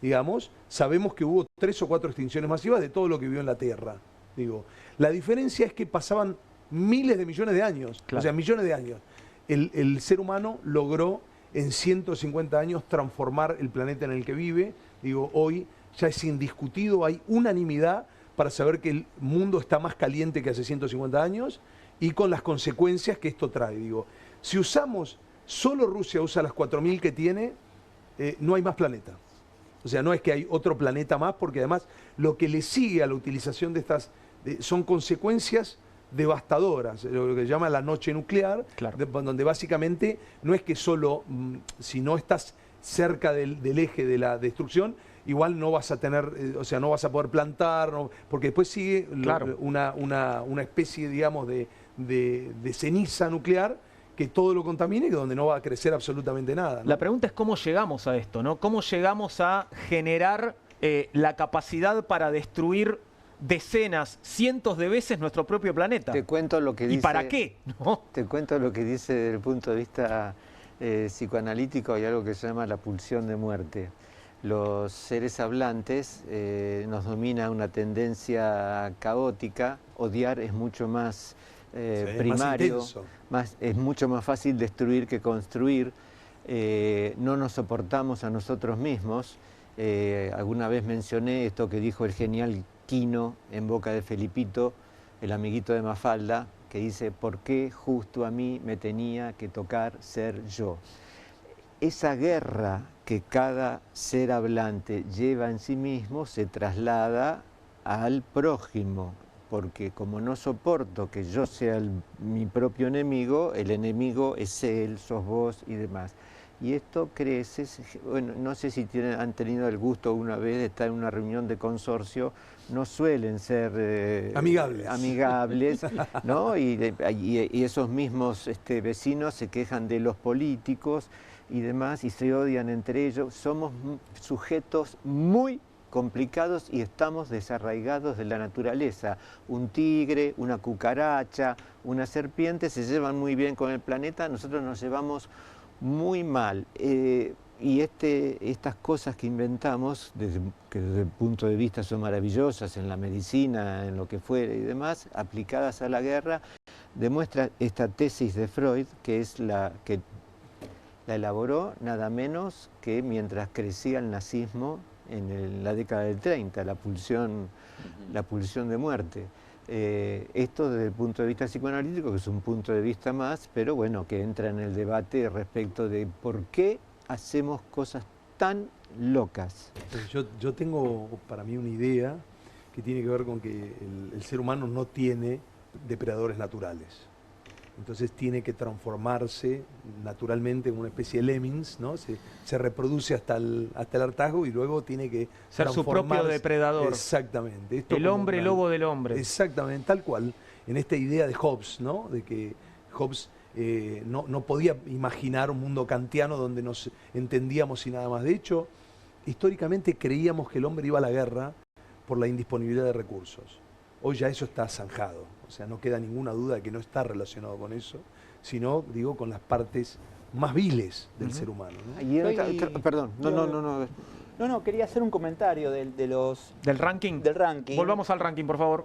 Digamos, sabemos que hubo 3 o 4 extinciones masivas de todo lo que vivió en la Tierra. Digo, la diferencia es que pasaban miles de millones de años, o sea, millones de años. El ser humano logró en 150 años transformar el planeta en el que vive. Digo, hoy ya es indiscutido, hay unanimidad para saber que el mundo está más caliente que hace 150 años y con las consecuencias que esto trae. Digo, si usamos, solo Rusia usa las 4.000 que tiene, no hay más planeta. O sea, no es que hay otro planeta más, porque además lo que le sigue a la utilización de estas son consecuencias devastadoras, lo que se llama la noche nuclear, donde básicamente no es que solo si no estás cerca del eje de la destrucción, igual no vas a tener, o sea, no vas a poder plantar, porque después sigue una especie, digamos, de de ceniza nuclear que todo lo contamine y donde no va a crecer absolutamente nada, ¿no? La pregunta es cómo llegamos a esto, ¿no? ¿Cómo llegamos a generar la capacidad para destruir decenas, cientos de veces nuestro propio planeta? Te cuento lo que dice... ¿Y para qué? ¿No? Te cuento lo que dice desde el punto de vista psicoanalítico. Hay algo que se llama la pulsión de muerte. Los seres hablantes nos domina una tendencia caótica. Odiar es mucho más primario, es mucho más fácil destruir que construir. No nos soportamos a nosotros mismos. Alguna vez mencioné esto que dijo el genial Quino en boca de Felipito, el amiguito de Mafalda, que dice: ¿por qué justo a mí me tenía que tocar ser yo? Esa guerra que cada ser hablante lleva en sí mismo se traslada al prójimo, porque como no soporto que yo sea mi propio enemigo, el enemigo es él, sos vos y demás. Y esto crece. Bueno, no sé si han tenido el gusto una vez de estar en una reunión de consorcio, no suelen ser amigables, ¿no? Y esos mismos vecinos se quejan de los políticos y demás, y se odian entre ellos. Somos sujetos muy complicados y estamos desarraigados de la naturaleza. Un tigre, una cucaracha, una serpiente se llevan muy bien con el planeta, nosotros nos llevamos muy mal. Y estas cosas que inventamos, que desde el punto de vista son maravillosas en la medicina, en lo que fuera y demás, aplicadas a la guerra, demuestra esta tesis de Freud, que es la que la elaboró nada menos que mientras crecía el nazismo en la década del 30, la pulsión de muerte. Esto desde el punto de vista psicoanalítico, que es un punto de vista más, pero bueno, que entra en el debate respecto de por qué hacemos cosas tan locas. Yo tengo para mí una idea que tiene que ver con que el ser humano no tiene depredadores naturales. Entonces tiene que transformarse naturalmente en una especie de lemmings, ¿no? Se reproduce hasta el hartazgo y luego tiene que ser su propio depredador. Exactamente. El hombre lobo del hombre. Exactamente, tal cual. En esta idea de Hobbes, ¿no? De que Hobbes no podía imaginar un mundo kantiano donde nos entendíamos y nada más. De hecho, históricamente creíamos que el hombre iba a la guerra por la indisponibilidad de recursos. Hoy ya eso está zanjado, o sea, no queda ninguna duda de que no está relacionado con eso, sino, digo, con las partes más viles del ser humano, ¿no? Perdón, No, quería hacer un comentario ¿Del ranking? Del ranking. Volvamos al ranking, por favor.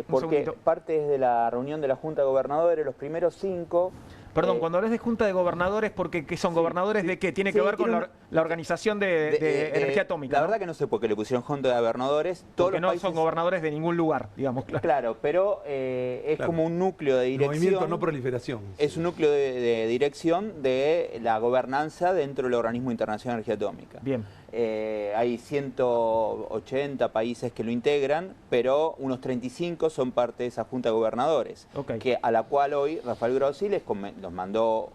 Porque parte es de la reunión de la Junta de Gobernadores, los primeros 5... Perdón, cuando hablas de Junta de Gobernadores, porque ¿qué son gobernadores de qué? ¿Tiene que ver con la Organización de Energía Atómica? La verdad que no sé por qué le pusieron Junta de Gobernadores. Porque no son gobernadores de ningún lugar, digamos. Claro, pero es como un núcleo de dirección. Movimiento no proliferación. Es un núcleo de dirección de la gobernanza dentro del Organismo Internacional de Energía Atómica. Bien. Hay 180 países que lo integran, pero unos 35 son parte de esa Junta de Gobernadores, a la cual hoy Rafael Grossi los mandó,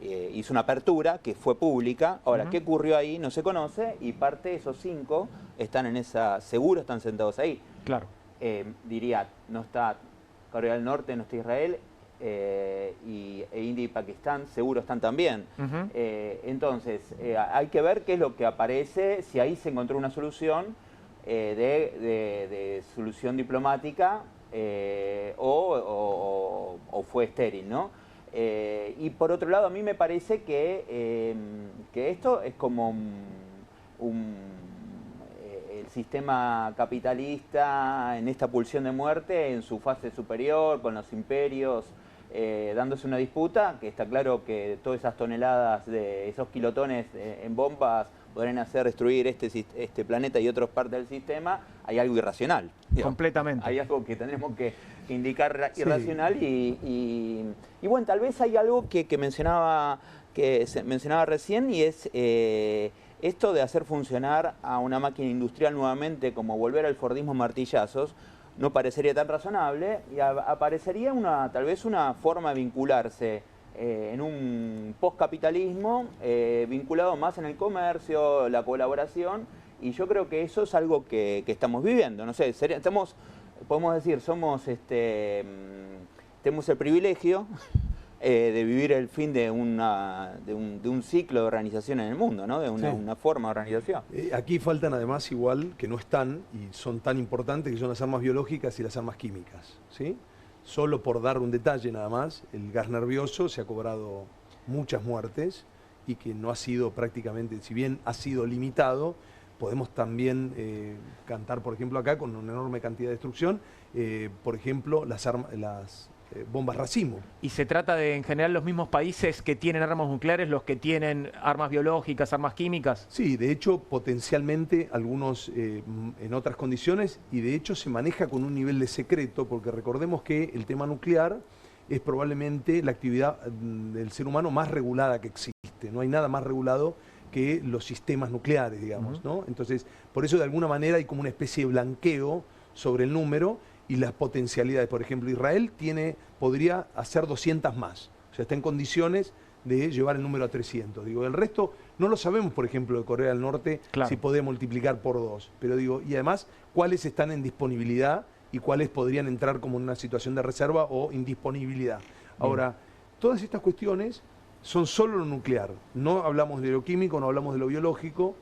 hizo una apertura que fue pública. Ahora, ¿qué ocurrió ahí? No se conoce, y parte de esos 5 están en esa, seguro están sentados ahí. Claro. Diría, no está Corea del Norte, no está Israel, India y Pakistán seguro están también. Entonces, hay que ver qué es lo que aparece, si ahí se encontró una solución de solución diplomática o fue estéril, ¿no? Y por otro lado, a mí me parece que esto es como el sistema capitalista en esta pulsión de muerte en su fase superior, con los imperios dándose una disputa, que está claro que todas esas toneladas de esos kilotones en bombas podrían hacer destruir este planeta y otras partes del sistema. Hay algo irracional, digamos. Completamente. Hay algo que tendremos que indicar irracional y bueno, tal vez hay algo que se mencionaba recién, y es esto de hacer funcionar a una máquina industrial nuevamente, como volver al fordismo martillazos. No parecería tan razonable y aparecería tal vez una forma de vincularse en un postcapitalismo vinculado más en el comercio, la colaboración, y yo creo que eso es algo que estamos viviendo. No sé, estamos podemos decir, tenemos el privilegio de vivir el fin de un ciclo de organización en el mundo, ¿no? De una forma de organización. Aquí faltan además igual, que no están y son tan importantes, que son las armas biológicas y las armas químicas, ¿sí? Solo por dar un detalle nada más, el gas nervioso se ha cobrado muchas muertes y que no ha sido prácticamente, si bien ha sido limitado, podemos también cantar, por ejemplo, acá con una enorme cantidad de destrucción, por ejemplo, las bombas racimo. Y se trata de, en general, los mismos países que tienen armas nucleares, los que tienen armas biológicas, armas químicas. Sí, de hecho, potencialmente algunos en otras condiciones, y de hecho se maneja con un nivel de secreto, porque recordemos que el tema nuclear es probablemente la actividad del ser humano más regulada que existe. No hay nada más regulado que los sistemas nucleares, digamos, ¿no? Entonces, por eso de alguna manera hay como una especie de blanqueo sobre el número y las potencialidades. Por ejemplo, Israel podría hacer 200 más. O sea, está en condiciones de llevar el número a 300. Digo, el resto no lo sabemos, por ejemplo, de Corea del Norte, claro, si puede multiplicar por 2. Pero digo, y además, cuáles están en disponibilidad y cuáles podrían entrar como en una situación de reserva o indisponibilidad. Ahora, todas estas cuestiones son solo lo nuclear. No hablamos de lo químico, no hablamos de lo biológico,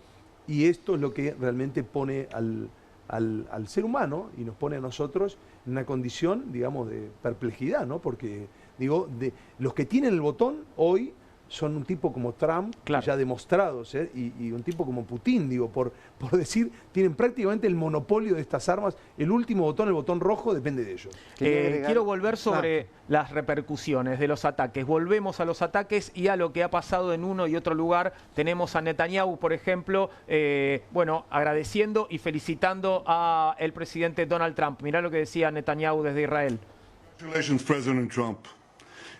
y esto es lo que realmente pone al ser humano y nos pone a nosotros en una condición, digamos, de perplejidad, ¿no? Porque, digo, los que tienen el botón hoy son un tipo como Trump, claro, ya demostrados, y un tipo como Putin, digo, por decir, tienen prácticamente el monopolio de estas armas. El último botón, el botón rojo, depende de ellos. Quiero volver sobre las repercusiones de los ataques. Volvemos a los ataques y a lo que ha pasado en uno y otro lugar. Tenemos a Netanyahu, por ejemplo, agradeciendo y felicitando al presidente Donald Trump. Mirá lo que decía Netanyahu desde Israel. Congratulations, President Trump.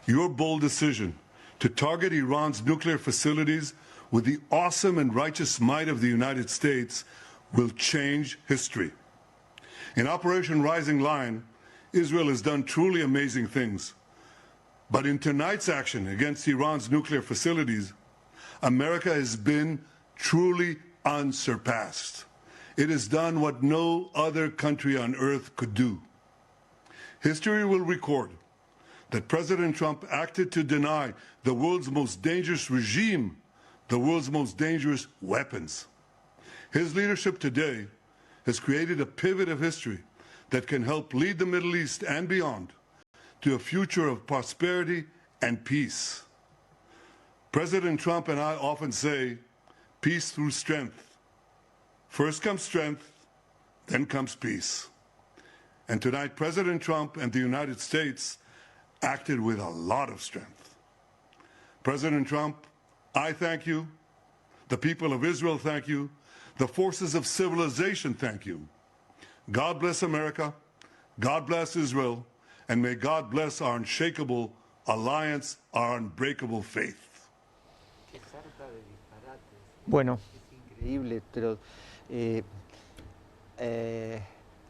Your bold decision to target Iran's nuclear facilities with the awesome and righteous might of the United States will change history. In Operation Rising Lion, Israel has done truly amazing things. But in tonight's action against Iran's nuclear facilities, America has been truly unsurpassed. It has done what no other country on earth could do. History will record that President Trump acted to deny the world's most dangerous regime the world's most dangerous weapons. His leadership today has created a pivot of history that can help lead the Middle East and beyond to a future of prosperity and peace. President Trump and I often say, peace through strength. First comes strength, then comes peace. And tonight, President Trump and the United States acted with a lot of strength. President Trump, I thank you. The people of Israel thank you. The forces of civilization thank you. God bless America. God bless Israel. And may God bless our unshakable alliance, our unbreakable faith. Bueno. Es increíble, pero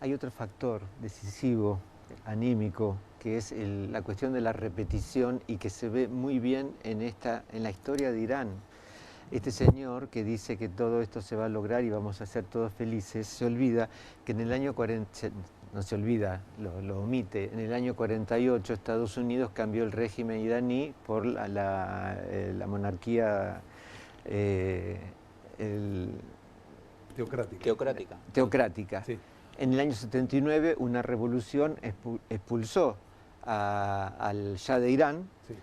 hay otro factor decisivo, anímico, que es la cuestión de la repetición y que se ve muy bien en la historia de Irán. Este señor que dice que todo esto se va a lograr y vamos a ser todos felices, se olvida que en el año 40, no se olvida, lo omite, en el año 48 Estados Unidos cambió el régimen iraní por la monarquía teocrática. Sí. En el año 79 una revolución expulsó al Shah de Irán, sí,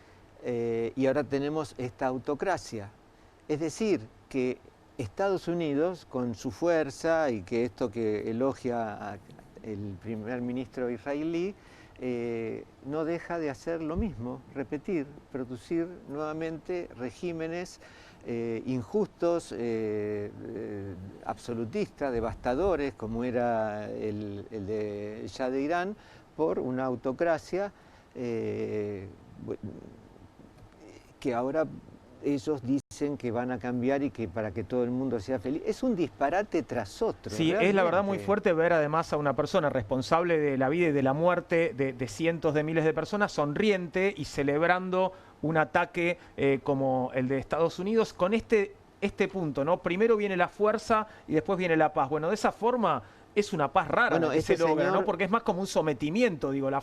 y ahora tenemos esta autocracia. Es decir, que Estados Unidos, con su fuerza, y que esto que elogia el primer ministro israelí, no deja de hacer lo mismo, repetir, producir nuevamente regímenes injustos, absolutistas, devastadores, como era el de Shah de Irán, por una autocracia que ahora ellos dicen que van a cambiar y que para que todo el mundo sea feliz. Es un disparate tras otro. Sí, realmente. Es la verdad muy fuerte ver además a una persona responsable de la vida y de la muerte de cientos de miles de personas sonriente y celebrando un ataque como el de Estados Unidos con este punto, ¿no? Primero viene la fuerza y después viene la paz. Bueno, de esa forma es una paz rara Bueno, la que se este logra, señor- ¿no? Porque es más como un sometimiento, digo, la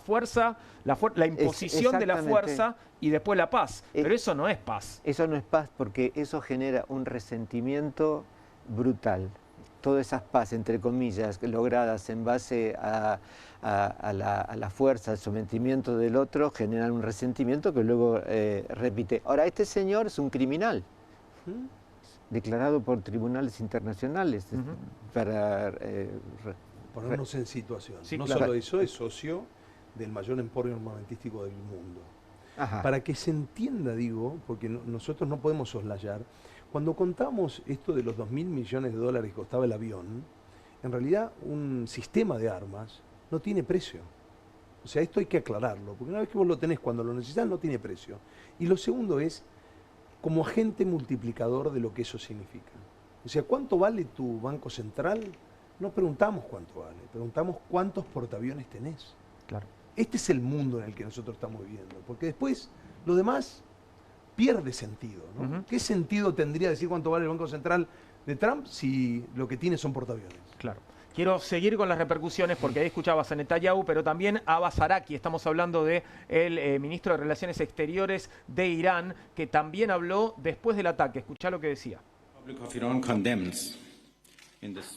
imposición de la exactamente. fuerza y después la paz. Es- Pero eso no es paz. Eso no es paz porque eso genera un resentimiento brutal. Todas esas paz, entre comillas, logradas en base a la fuerza, al sometimiento del otro, generan un resentimiento que luego repite. Ahora, este señor es un criminal, declarado por tribunales internacionales para... Ponernos en situación. Sí, no claro. solo eso, es socio del mayor emporio armamentístico del mundo. Ajá. Para que se entienda, digo, porque nosotros no podemos soslayar, cuando contamos esto de los 2.000 millones de dólares que costaba el avión, en realidad un sistema de armas no tiene precio. O sea, esto hay que aclararlo, porque una vez que vos lo tenés cuando lo necesitas no tiene precio. Y lo segundo es como agente multiplicador de lo que eso significa. O sea, ¿cuánto vale tu Banco Central? No preguntamos cuánto vale, preguntamos cuántos portaaviones tenés. Claro. Este es el mundo en el que nosotros estamos viviendo, porque después lo demás pierde sentido, ¿no? Ujú. ¿Qué sentido tendría decir cuánto vale el Banco Central de Trump si lo que tiene son portaaviones? Claro. Quiero seguir con las repercusiones porque ahí escuchabas a Netanyahu, pero también a Abbas Araqui. Estamos hablando de el ministro de Relaciones Exteriores de Irán, que también habló después del ataque. Escuchá lo que decía.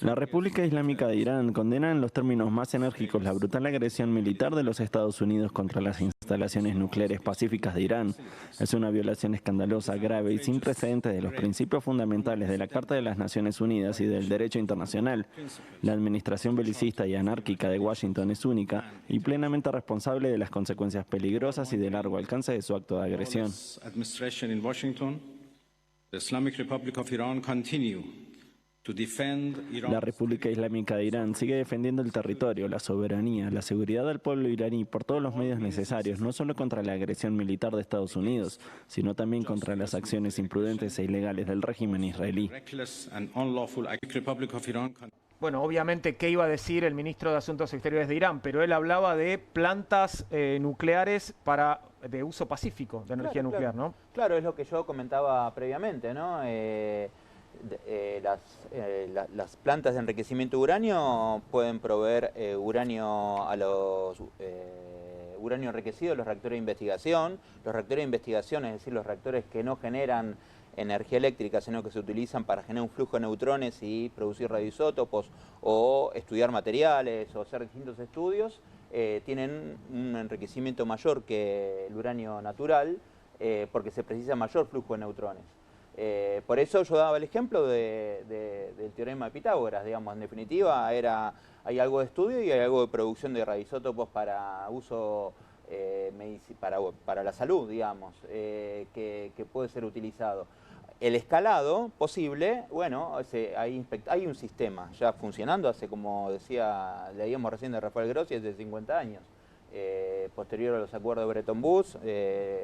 La República Islámica de Irán condena en los términos más enérgicos la brutal agresión militar de los Estados Unidos contra las instalaciones nucleares pacíficas de Irán. Es una violación escandalosa, grave y sin precedentes de los principios fundamentales de la Carta de las Naciones Unidas y del derecho internacional. La administración belicista y anárquica de Washington es única y plenamente responsable de las consecuencias peligrosas y de largo alcance de su acto de agresión. La República Islámica de Irán sigue defendiendo el territorio, la soberanía, la seguridad del pueblo iraní por todos los medios necesarios, no solo contra la agresión militar de Estados Unidos, sino también contra las acciones imprudentes e ilegales del régimen israelí. Bueno, obviamente, ¿qué iba a decir el ministro de Asuntos Exteriores de Irán? Pero él hablaba de plantas nucleares de uso pacífico, de energía nuclear, ¿no? Claro, es lo que yo comentaba previamente, ¿no? Las plantas de enriquecimiento de uranio pueden proveer uranio a los uranio enriquecido a los reactores de investigación. Los reactores de investigación, es decir, los reactores que no generan energía eléctrica, sino que se utilizan para generar un flujo de neutrones y producir radioisótopos o estudiar materiales o hacer distintos estudios, tienen un enriquecimiento mayor que el uranio natural porque se precisa mayor flujo de neutrones. Por eso yo daba el ejemplo del teorema de Pitágoras, digamos, en definitiva hay algo de estudio y hay algo de producción de radioisótopos para uso para la salud, digamos, que puede ser utilizado. El escalado posible, bueno, hay un sistema ya funcionando hace, como leíamos recién de Rafael Grossi, hace 50 años. Posterior a los acuerdos de Bretton Woods,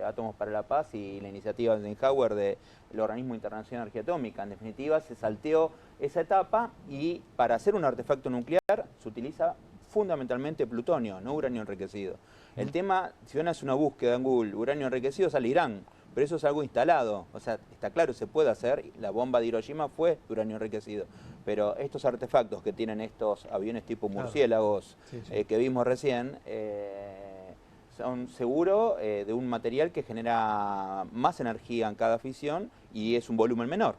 Átomos para la Paz y la iniciativa de Eisenhower del Organismo Internacional de Energía Atómica. En definitiva, se salteó esa etapa y para hacer un artefacto nuclear se utiliza fundamentalmente plutonio, no uranio enriquecido. El tema, si uno hace una búsqueda en Google, uranio enriquecido, sale Irán, pero eso es algo instalado. O sea, está claro, se puede hacer. La bomba de Hiroshima fue de uranio enriquecido. Pero estos artefactos que tienen estos aviones tipo murciélagos que vimos recién, son seguro de un material que genera más energía en cada fisión y es un volumen menor.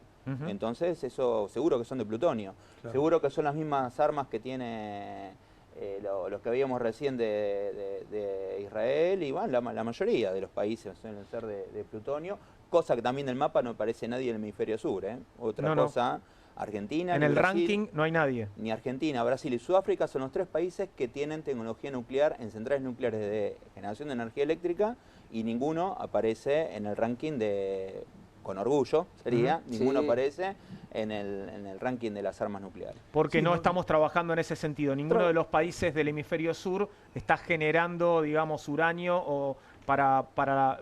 Entonces, eso seguro que son de plutonio. Claro. Seguro que son las mismas armas que tiene los que veíamos recién de Israel y bueno, la mayoría de los países suelen ser de plutonio, cosa que también del mapa no aparece nadie en el hemisferio sur. Otra cosa, Argentina, en el Brasil, ranking no hay nadie. Ni Argentina, Brasil y Sudáfrica son los tres países que tienen tecnología nuclear en centrales nucleares de generación de energía eléctrica y ninguno aparece en el ranking con orgullo sería, ninguno aparece en el ranking de las armas nucleares. Porque no estamos trabajando en ese sentido. Ninguno de los países del hemisferio sur está generando, digamos, uranio o para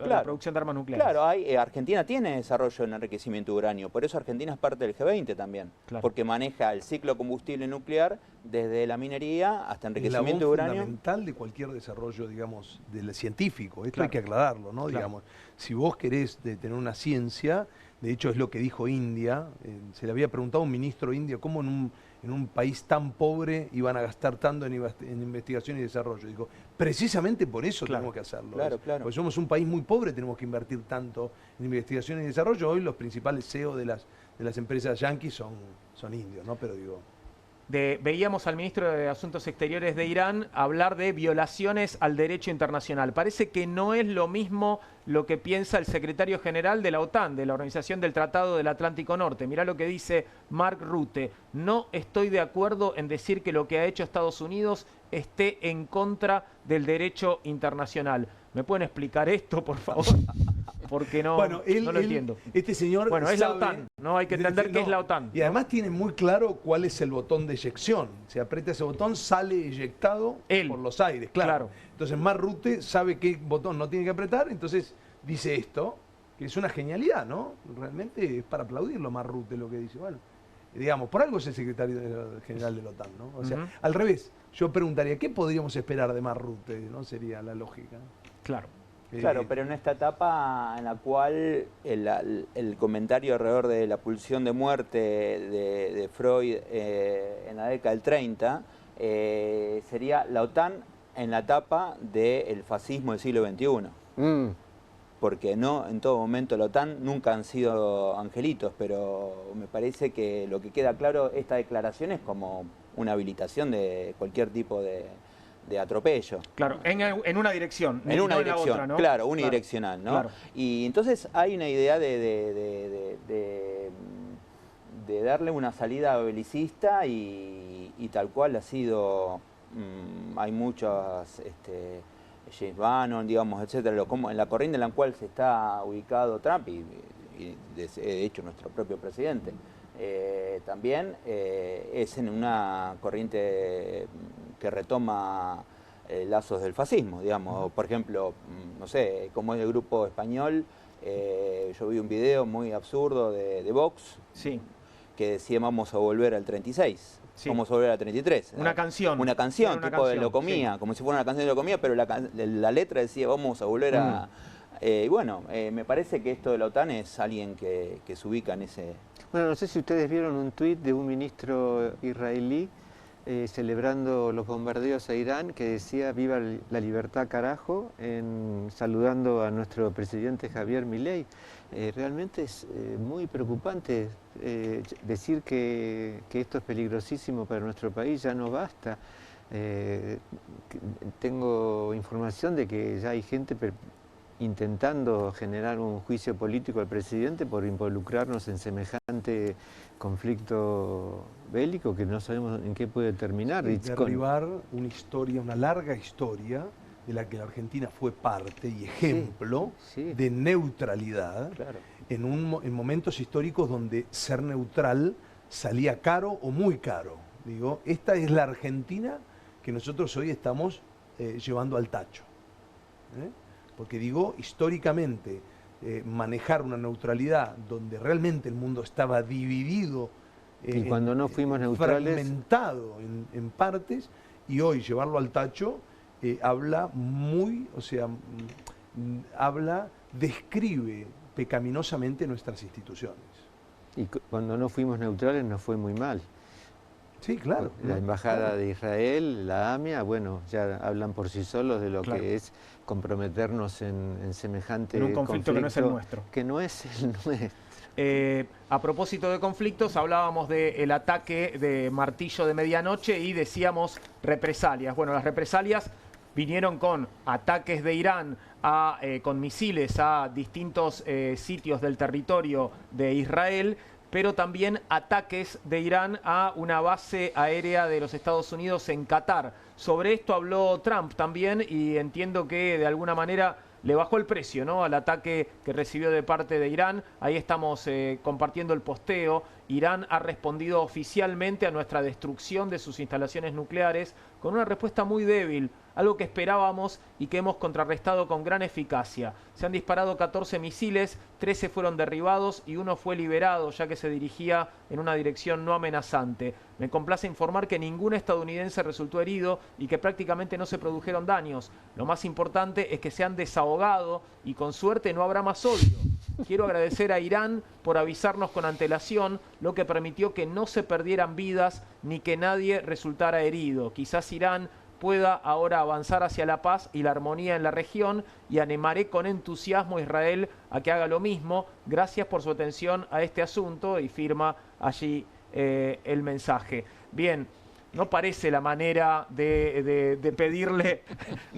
la producción de armas nucleares. Claro, Argentina tiene desarrollo en enriquecimiento de uranio, por eso Argentina es parte del G20 también, porque maneja el ciclo combustible nuclear desde la minería hasta enriquecimiento de uranio. Es fundamental de cualquier desarrollo, digamos, del científico. Esto hay que aclararlo, ¿no? Digamos, si vos querés tener una ciencia, de hecho es lo que dijo India, se le había preguntado a un ministro indio cómo en en un país tan pobre iban a gastar tanto en investigación y desarrollo. Digo, precisamente por eso tenemos que hacerlo. Porque somos un país muy pobre, tenemos que invertir tanto en investigación y desarrollo. Hoy los principales CEO de las empresas yanquis son indios, ¿no? Pero digo... Veíamos al ministro de Asuntos Exteriores de Irán hablar de violaciones al derecho internacional. Parece que no es lo mismo lo que piensa el secretario general de la OTAN, de la Organización del Tratado del Atlántico Norte. Mirá lo que dice Mark Rutte. No estoy de acuerdo en decir que lo que ha hecho Estados Unidos esté en contra del derecho internacional. ¿Me pueden explicar esto, por favor? Porque no, no lo entiendo. Este señor es la OTAN, ¿no? Hay que entender que es la OTAN. Y además tiene muy claro cuál es el botón de eyección. Si aprieta ese botón, sale eyectado por los aires. Claro. Entonces, Mark Rutte sabe qué botón no tiene que apretar, entonces dice esto, que es una genialidad, ¿no? Realmente es para aplaudirlo, Mark Rutte, lo que dice. Bueno, digamos, por algo es el secretario general de la OTAN, ¿no? O sea, al revés, yo preguntaría, ¿qué podríamos esperar de Mark Rutte? ¿No? Sería la lógica. Claro. Claro, pero en esta etapa en la cual el comentario alrededor de la pulsión de muerte de Freud en la década del 30 sería la OTAN en la etapa del fascismo del siglo XXI. Porque no, en todo momento la OTAN nunca han sido angelitos, pero me parece que lo que queda claro, esta declaración es como una habilitación de cualquier tipo de atropello. Claro, en una dirección. En una dirección, en la otra, ¿no? Claro, unidireccional, ¿no? Claro. Y entonces hay una idea de darle una salida belicista y tal cual ha sido, hay muchas, James Bannon, digamos, etcétera, como en la corriente en la cual se está ubicado Trump y de hecho nuestro propio presidente. También es en una corriente que retoma lazos del fascismo, digamos. Por ejemplo, no sé, como es el grupo español, yo vi un video muy absurdo de Vox, que decía vamos a volver al 36. Vamos a volver al 33. Una canción. Una canción, tipo de Locomía, como si fuera una canción de Locomía, pero la letra decía vamos a volver a... y bueno, me parece que esto de la OTAN es alguien que se ubica en ese... Bueno, no sé si ustedes vieron un tuit de un ministro israelí celebrando los bombardeos a Irán, que decía viva la libertad carajo, saludando a nuestro presidente Javier Milei. Realmente es muy preocupante decir que esto es peligrosísimo para nuestro país, ya no basta. Tengo información de que ya hay gente intentando generar un juicio político al presidente por involucrarnos en semejante conflicto bélico que no sabemos en qué puede terminar. Derribar una historia, una larga historia de la que la Argentina fue parte y ejemplo de neutralidad en momentos históricos donde ser neutral salía caro o muy caro. Digo, esta es la Argentina que nosotros hoy estamos llevando al tacho. Porque digo, históricamente, manejar una neutralidad donde realmente el mundo estaba dividido, y cuando no fuimos neutrales, fragmentado en partes, y hoy llevarlo al tacho habla describe pecaminosamente nuestras instituciones. Y cuando no fuimos neutrales nos fue muy mal. Sí, claro. La Embajada de Israel, la AMIA, bueno, ya hablan por sí solos de lo que es comprometernos en semejante en un conflicto que no es el nuestro. Que no es el nuestro. A propósito de conflictos, hablábamos del ataque de Martillo de Medianoche y decíamos represalias. Bueno, las represalias vinieron con ataques de Irán con misiles a distintos sitios del territorio de Israel, pero también ataques de Irán a una base aérea de los Estados Unidos en Qatar. Sobre esto habló Trump también y entiendo que de alguna manera le bajó el precio, ¿no?, al ataque que recibió de parte de Irán. Ahí estamos compartiendo el posteo. Irán ha respondido oficialmente a nuestra destrucción de sus instalaciones nucleares con una respuesta muy débil, algo que esperábamos y que hemos contrarrestado con gran eficacia. Se han disparado 14 misiles, 13 fueron derribados y uno fue liberado, ya que se dirigía en una dirección no amenazante. Me complace informar que ningún estadounidense resultó herido y que prácticamente no se produjeron daños. Lo más importante es que se han desahogado y con suerte no habrá más odio. Quiero agradecer a Irán por avisarnos con antelación, lo que permitió que no se perdieran vidas ni que nadie resultara herido. Quizás Irán pueda ahora avanzar hacia la paz y la armonía en la región, y animaré con entusiasmo a Israel a que haga lo mismo. Gracias por su atención a este asunto, y firma allí el mensaje. Bien, no parece la manera de pedirle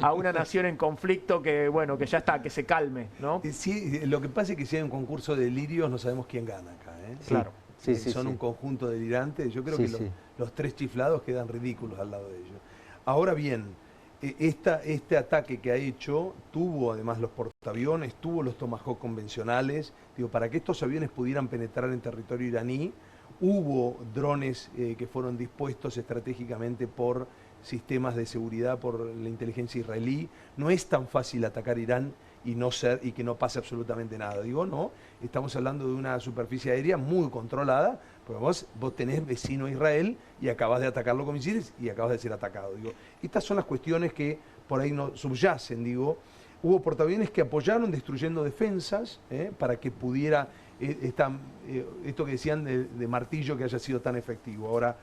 a una nación en conflicto que, bueno, que ya está, que se calme, ¿no? Sí, lo que pasa es que si hay un concurso de delirios no sabemos quién gana acá, ¿eh? Claro. Sí, Son un conjunto delirante. Yo creo Sí, que sí. los tres chiflados quedan ridículos al lado de ellos. Ahora bien, este ataque que ha hecho tuvo además los portaaviones, tuvo los Tomahawk convencionales. Digo, para que estos aviones pudieran penetrar en territorio iraní, hubo drones que fueron dispuestos estratégicamente por sistemas de seguridad, por la inteligencia israelí. No es tan fácil atacar Irán y que no pase absolutamente nada. Digo, no, estamos hablando de una superficie aérea muy controlada, porque vos tenés vecino a Israel y acabas de atacarlo con misiles y acabas de ser atacado. Digo, estas son las cuestiones que por ahí no subyacen. Digo, hubo portaaviones que apoyaron destruyendo defensas para que pudiera esto que decían de martillo que haya sido tan efectivo. Ahora,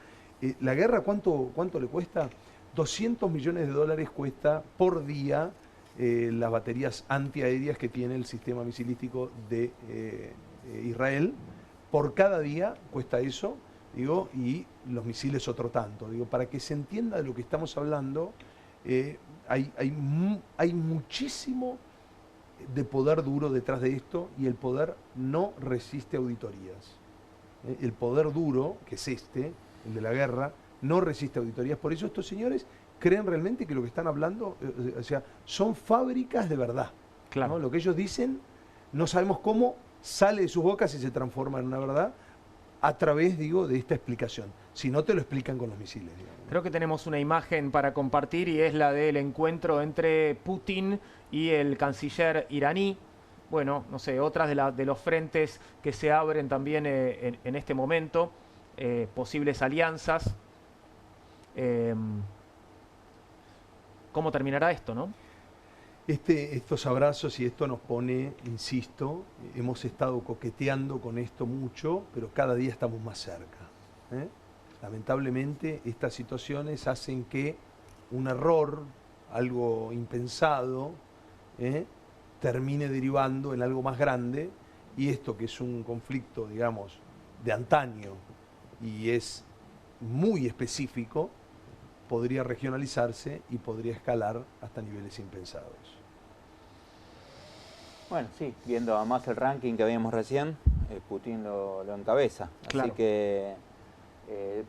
la guerra, ¿cuánto le cuesta? 200 millones de dólares cuesta por día las baterías antiaéreas que tiene el sistema misilístico de Israel. Por cada día cuesta eso, digo, y los misiles otro tanto. Digo, para que se entienda de lo que estamos hablando, hay muchísimo de poder duro detrás de esto, y el poder no resiste auditorías. El poder duro, que es el de la guerra, no resiste auditorías. Por eso estos señores creen realmente que lo que están hablando, o sea, son fábricas de verdad. Claro. ¿No? Lo que ellos dicen, no sabemos cómo sale de sus bocas y se transforma en una verdad a través, digo, de esta explicación. Si no, te lo explican con los misiles, digamos. Creo que tenemos una imagen para compartir, y es la del encuentro entre Putin y el canciller iraní. Bueno, no sé, otras de los frentes que se abren también en este momento, posibles alianzas. ¿Cómo terminará esto, no? Estos abrazos y esto nos pone, insisto, hemos estado coqueteando con esto mucho, pero cada día estamos más cerca. Lamentablemente, estas situaciones hacen que un error, algo impensado, termine derivando en algo más grande, y esto, que es un conflicto, digamos, de antaño y es muy específico, podría regionalizarse y podría escalar hasta niveles impensados. Bueno, sí, viendo además el ranking que veíamos recién, Putin lo encabeza. Claro. Así que,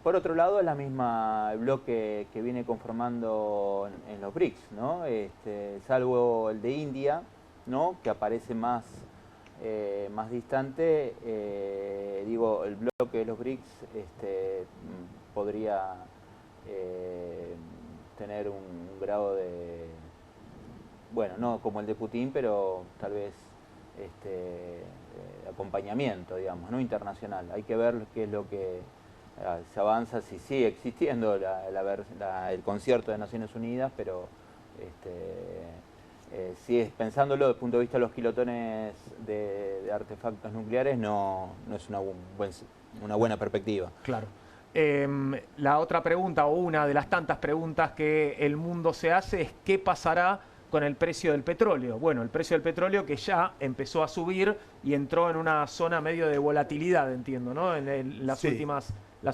por otro lado, es la misma bloque que viene conformando en los BRICS, ¿no? Salvo el de India, ¿no? Que aparece más distante. Digo, el bloque de los BRICS podría tener un grado de, bueno, no como el de Putin, pero tal vez acompañamiento, digamos, no internacional. Hay que ver qué es lo que se avanza, si sigue existiendo el concierto de Naciones Unidas, pero si es pensándolo desde el punto de vista de los kilotones de artefactos nucleares, no es una buena perspectiva. Claro. La otra pregunta, o una de las tantas preguntas que el mundo se hace, es ¿qué pasará con el precio del petróleo? Bueno, el precio del petróleo que ya empezó a subir y entró en una zona medio de volatilidad, entiendo, ¿no? En las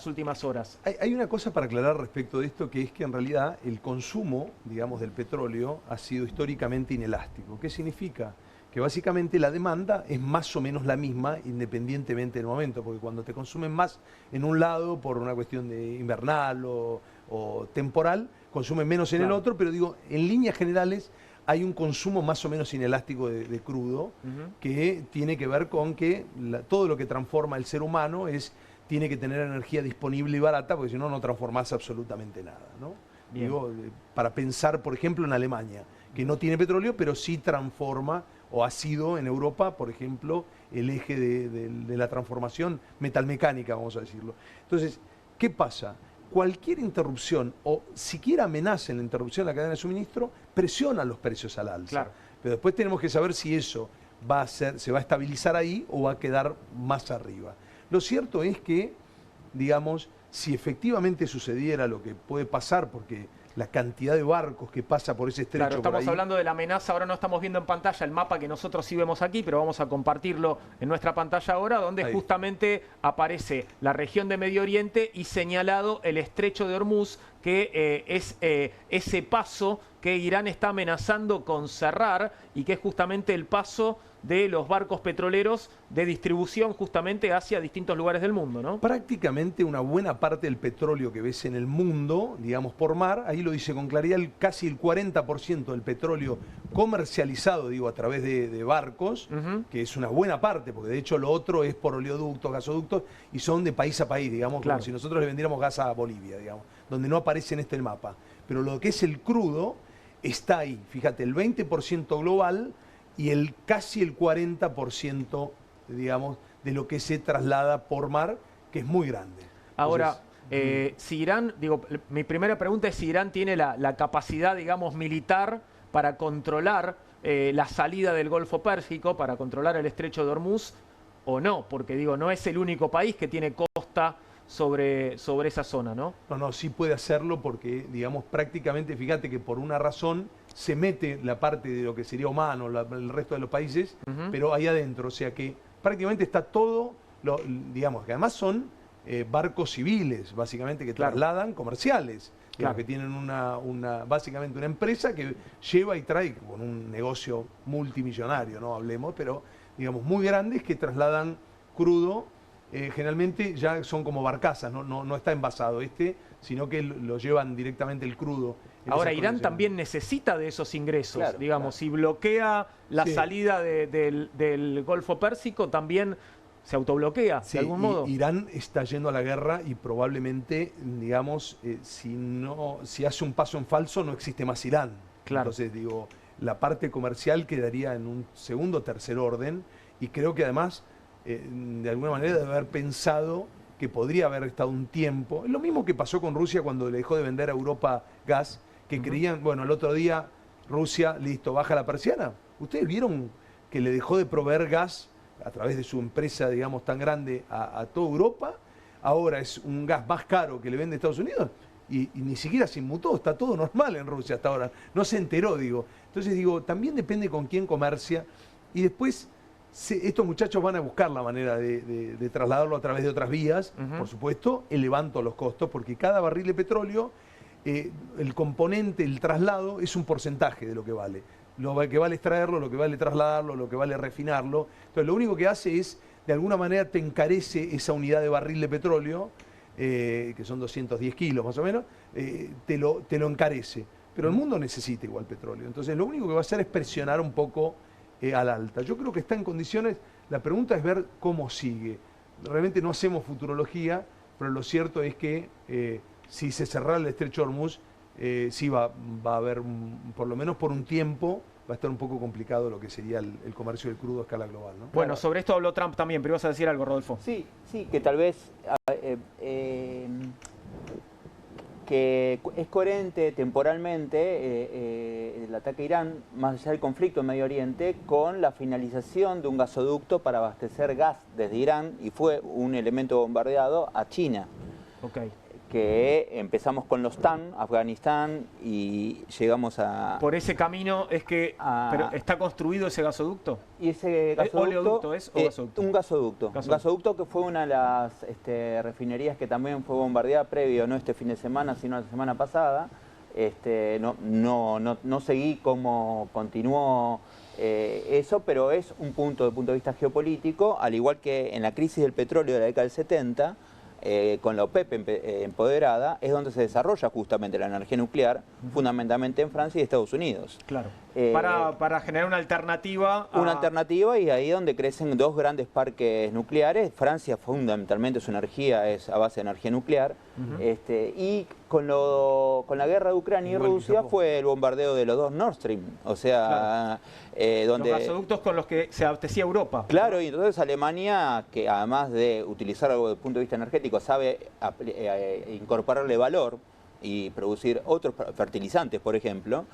últimas horas. Hay una cosa para aclarar respecto de esto, que es que en realidad el consumo, digamos, del petróleo ha sido históricamente inelástico. ¿Qué significa? Que básicamente la demanda es más o menos la misma independientemente del momento, porque cuando te consumen más en un lado por una cuestión de invernal o temporal, consumen menos en el otro, pero digo, en líneas generales hay un consumo más o menos inelástico de crudo, que tiene que ver con que todo lo que transforma el ser humano tiene que tener energía disponible y barata, porque si no, no transformás absolutamente nada, ¿no? Digo, para pensar, por ejemplo, en Alemania, que no tiene petróleo, pero sí transforma, o ha sido en Europa, por ejemplo, el eje de la transformación metalmecánica, vamos a decirlo. Entonces, ¿qué pasa? Cualquier interrupción, o siquiera amenaza en la interrupción de la cadena de suministro, presiona los precios al alza. Claro. Pero después tenemos que saber si eso se va a estabilizar ahí o va a quedar más arriba. Lo cierto es que, digamos, si efectivamente sucediera lo que puede pasar, porque la cantidad de barcos que pasa por ese estrecho. Claro, estamos hablando de la amenaza, ahora no estamos viendo en pantalla el mapa que nosotros sí vemos aquí, pero vamos a compartirlo en nuestra pantalla ahora, donde ahí justamente aparece la región de Medio Oriente y señalado el estrecho de Hormuz, que es ese paso que Irán está amenazando con cerrar y que es justamente el paso de los barcos petroleros de distribución justamente hacia distintos lugares del mundo, ¿no? Prácticamente una buena parte del petróleo que ves en el mundo, digamos por mar, ahí lo dice con claridad, casi el 40% del petróleo comercializado, digo, a través de barcos, que es una buena parte, porque de hecho lo otro es por oleoductos, gasoductos, y son de país a país, digamos, como si nosotros le vendiéramos gas a Bolivia, digamos, donde no aparece en este mapa. Pero lo que es el crudo está ahí, fíjate, el 20% global y casi el 40%, digamos, de lo que se traslada por mar, que es muy grande. Ahora, si Irán, digo, mi primera pregunta es si Irán tiene la capacidad, digamos, militar para controlar la salida del Golfo Pérsico, para controlar el estrecho de Hormuz, o no, porque digo, no es el único país que tiene costa sobre esa zona, ¿no? No, sí puede hacerlo porque, digamos, prácticamente, fíjate que por una razón se mete la parte de lo que sería Omán o el resto de los países, pero ahí adentro, o sea que prácticamente está todo, digamos, que además son barcos civiles, básicamente, que trasladan comerciales, que tienen básicamente una empresa que lleva y trae con un negocio multimillonario, no hablemos, pero digamos muy grandes que trasladan crudo. Generalmente ya son como barcazas, no está envasado sino que lo llevan directamente el crudo. Ahora, Irán también necesita de esos ingresos, digamos, si bloquea la salida del Golfo Pérsico, también se autobloquea de algún modo. Irán está yendo a la guerra y probablemente, digamos, si hace un paso en falso no existe más Irán. Entonces, digo, la parte comercial quedaría en un segundo o tercer orden y creo que además de alguna manera debe haber pensado que podría haber estado un tiempo. Es lo mismo que pasó con Rusia cuando le dejó de vender a Europa gas, que creían, bueno, el otro día Rusia, listo, baja la persiana. ¿Ustedes vieron que le dejó de proveer gas a través de su empresa, digamos, tan grande a toda Europa? Ahora es un gas más caro que le vende Estados Unidos y ni siquiera se inmutó, está todo normal en Rusia hasta ahora. No se enteró, digo. Entonces, digo, también depende con quién comercia y después estos muchachos van a buscar la manera de trasladarlo a través de otras vías, por supuesto, elevando los costos, porque cada barril de petróleo, el componente, el traslado, es un porcentaje de lo que vale. Lo que vale extraerlo, lo que vale trasladarlo, lo que vale refinarlo. Entonces, lo único que hace es, de alguna manera, te encarece esa unidad de barril de petróleo, que son 210 kilos más o menos, te lo encarece. Pero el mundo necesita igual petróleo. Entonces, lo único que va a hacer es presionar un poco al alta. Yo creo que está en condiciones, la pregunta es ver cómo sigue. Realmente no hacemos futurología, pero lo cierto es que si se cerrara el estrecho de Hormuz, sí va a haber, por lo menos por un tiempo, va a estar un poco complicado lo que sería el comercio del crudo a escala global, ¿no? Bueno, sobre esto habló Trump también, pero ibas a decir algo, Rodolfo. Sí, que tal vez que es coherente temporalmente el ataque a Irán, más allá del conflicto en Medio Oriente, con la finalización de un gasoducto para abastecer gas desde Irán, y fue un elemento bombardeado a China. Que empezamos con los TAN, Afganistán, y llegamos a... Por ese camino es que... ¿Pero está construido ese gasoducto? Y ese gasoducto... ¿Oleoducto es o gasoducto? Un gasoducto. Gasoducto que fue una de las refinerías que también fue bombardeada previo, no este fin de semana, sino la semana pasada. No seguí cómo continuó eso, pero es un punto de vista geopolítico, al igual que en la crisis del petróleo de la década del 70, con la OPEP empoderada, es donde se desarrolla justamente la energía nuclear, fundamentalmente en Francia y Estados Unidos. Claro. Para generar una alternativa. Una alternativa, y ahí donde crecen dos grandes parques nucleares. Francia fundamentalmente su energía es a base de energía nuclear. Y con la guerra de Ucrania y Rusia fue el bombardeo de los dos Nord Stream. O sea, donde... Los gasoductos con los que se abastecía Europa. Claro, y entonces Alemania, que además de utilizar algo desde el punto de vista energético, sabe incorporarle valor y producir otros fertilizantes, por ejemplo,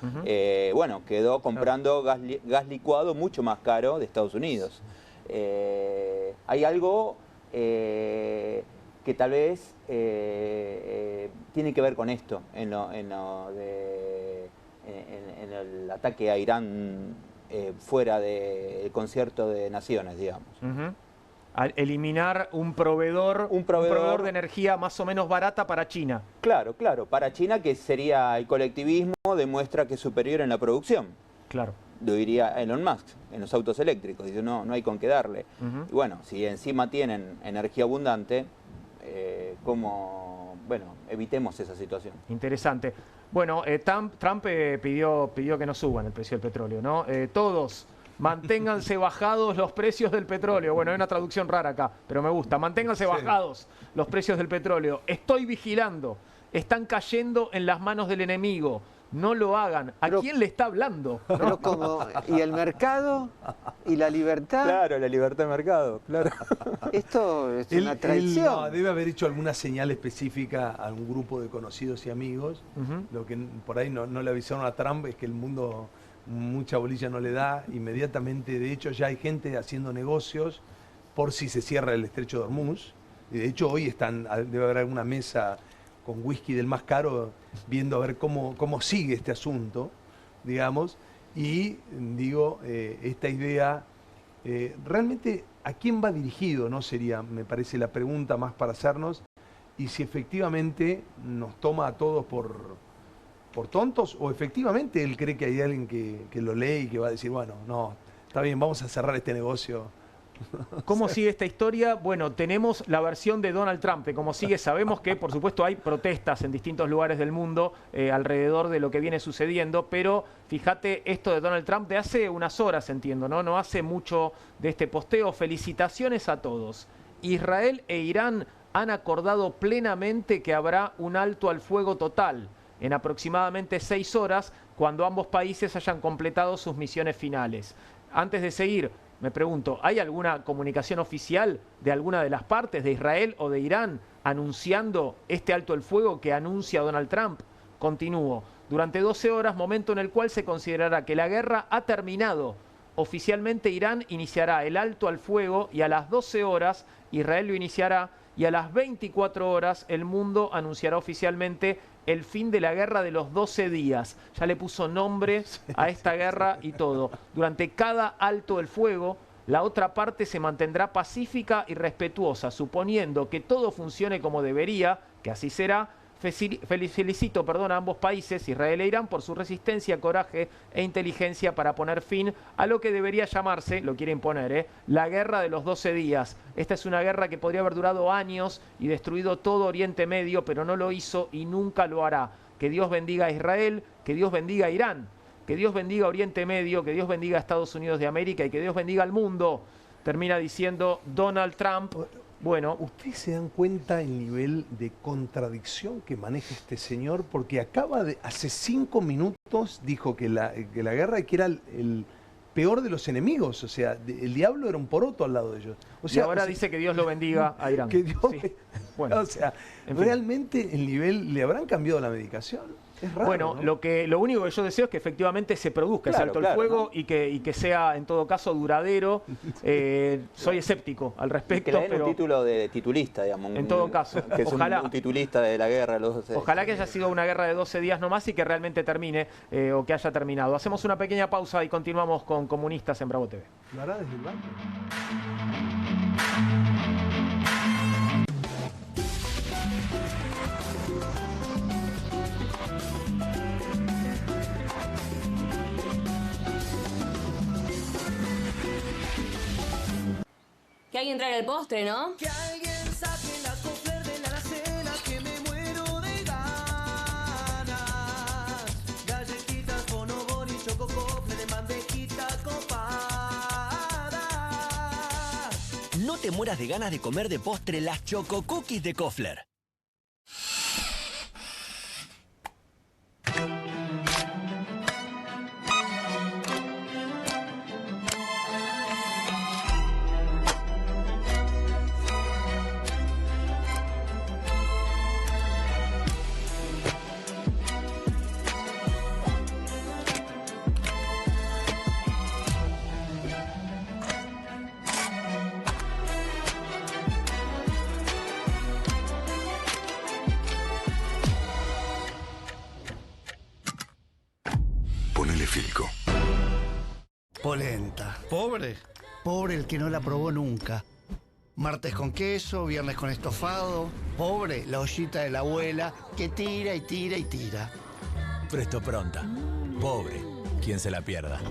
bueno, quedó comprando gas licuado mucho más caro de Estados Unidos. Hay algo que tal vez tiene que ver con esto, en el ataque a Irán fuera del concierto de naciones, digamos. Al eliminar un proveedor de energía más o menos barata para China. Claro, claro. Para China, que sería el colectivismo, demuestra que es superior en la producción. Claro. Lo diría Elon Musk en los autos eléctricos. Dice, no hay con qué darle. Y bueno, si encima tienen energía abundante, bueno, evitemos esa situación. Interesante. Bueno, Trump pidió que no suban el precio del petróleo, ¿no? Todos manténganse bajados los precios del petróleo. Bueno, hay una traducción rara acá, pero me gusta. Manténganse bajados los precios del petróleo. Estoy vigilando. Están cayendo en las manos del enemigo. No lo hagan. ¿A quién le está hablando? Pero ¿cómo? ¿Y el mercado? ¿Y la libertad? Claro, la libertad de mercado, claro. Esto es una traición. Debe haber hecho alguna señal específica a un grupo de conocidos y amigos. Lo que por ahí no le avisaron a Trump es que el mundo mucha bolilla no le da. Inmediatamente, de hecho, ya hay gente haciendo negocios por si se cierra el estrecho de Hormuz. Y de hecho, hoy debe haber alguna mesa con whisky del más caro, viendo a ver cómo sigue este asunto, digamos, y digo, esta idea, realmente, ¿a quién va dirigido? ¿No? Sería, me parece, la pregunta más para hacernos, y si efectivamente nos toma a todos por tontos, o efectivamente él cree que hay alguien que lo lee y que va a decir, bueno, no, está bien, vamos a cerrar este negocio. ¿Cómo sigue esta historia? Bueno, tenemos la versión de Donald Trump, de cómo sigue. Sabemos que, por supuesto, hay protestas en distintos lugares del mundo alrededor de lo que viene sucediendo, pero fíjate esto de Donald Trump de hace unas horas, entiendo, ¿no? No hace mucho de este posteo. Felicitaciones a todos. Israel e Irán han acordado plenamente que habrá un alto al fuego total en aproximadamente 6 horas cuando ambos países hayan completado sus misiones finales. Antes de seguir, me pregunto, ¿hay alguna comunicación oficial de alguna de las partes, de Israel o de Irán, anunciando este alto el fuego que anuncia Donald Trump? Continúo. Durante 12 horas, momento en el cual se considerará que la guerra ha terminado. Oficialmente Irán iniciará el alto al fuego y a las 12 horas Israel lo iniciará y a las 24 horas el mundo anunciará oficialmente el fin de la guerra de los 12 días. Ya le puso nombre a esta guerra y todo. Durante cada alto del fuego, la otra parte se mantendrá pacífica y respetuosa, suponiendo que todo funcione como debería, que así será. Felicito a ambos países, Israel e Irán, por su resistencia, coraje e inteligencia para poner fin a lo que debería llamarse, lo quiere imponer, la guerra de los 12 días. Esta es una guerra que podría haber durado años y destruido todo Oriente Medio, pero no lo hizo y nunca lo hará. Que Dios bendiga a Israel, que Dios bendiga a Irán, que Dios bendiga a Oriente Medio, que Dios bendiga a Estados Unidos de América y que Dios bendiga al mundo. Termina diciendo Donald Trump. Bueno, ¿ustedes se dan cuenta el nivel de contradicción que maneja este señor? Porque hace 5 minutos dijo que la guerra que era el peor de los enemigos, o sea, el diablo era un poroto al lado de ellos. O sea, y ahora dice que Dios lo bendiga a Irán. Que Dios, sí. Bueno, o sea, realmente el nivel, ¿le habrán cambiado la medicación? Es raro, bueno, ¿no? lo único que yo deseo es que efectivamente se produzca ese alto el fuego, ¿no? y que sea en todo caso duradero. Soy escéptico al respecto. Que le den un título de titulista, digamos. En todo caso, que es ojalá, un titulista de la guerra de los 12 días. Ojalá que haya sido una guerra de 12 días nomás y que realmente termine o que haya terminado. Hacemos una pequeña pausa y continuamos con Comunistas en Bravo TV. ¿Lo hará desde el banco? Que alguien traiga el postre, ¿no? Que alguien saque la Kofler de la alacena, que me muero de ganas. Galletitas, bonobón y choco Kofler de mantequita copada. No te mueras de ganas de comer de postre las Choco Cookies de Kofler. polenta. ¿Pobre? Pobre el que no la probó nunca. Martes con queso, viernes con estofado. Pobre la ollita de la abuela que tira y tira y tira. Presto Pronta. Pobre quien se la pierda.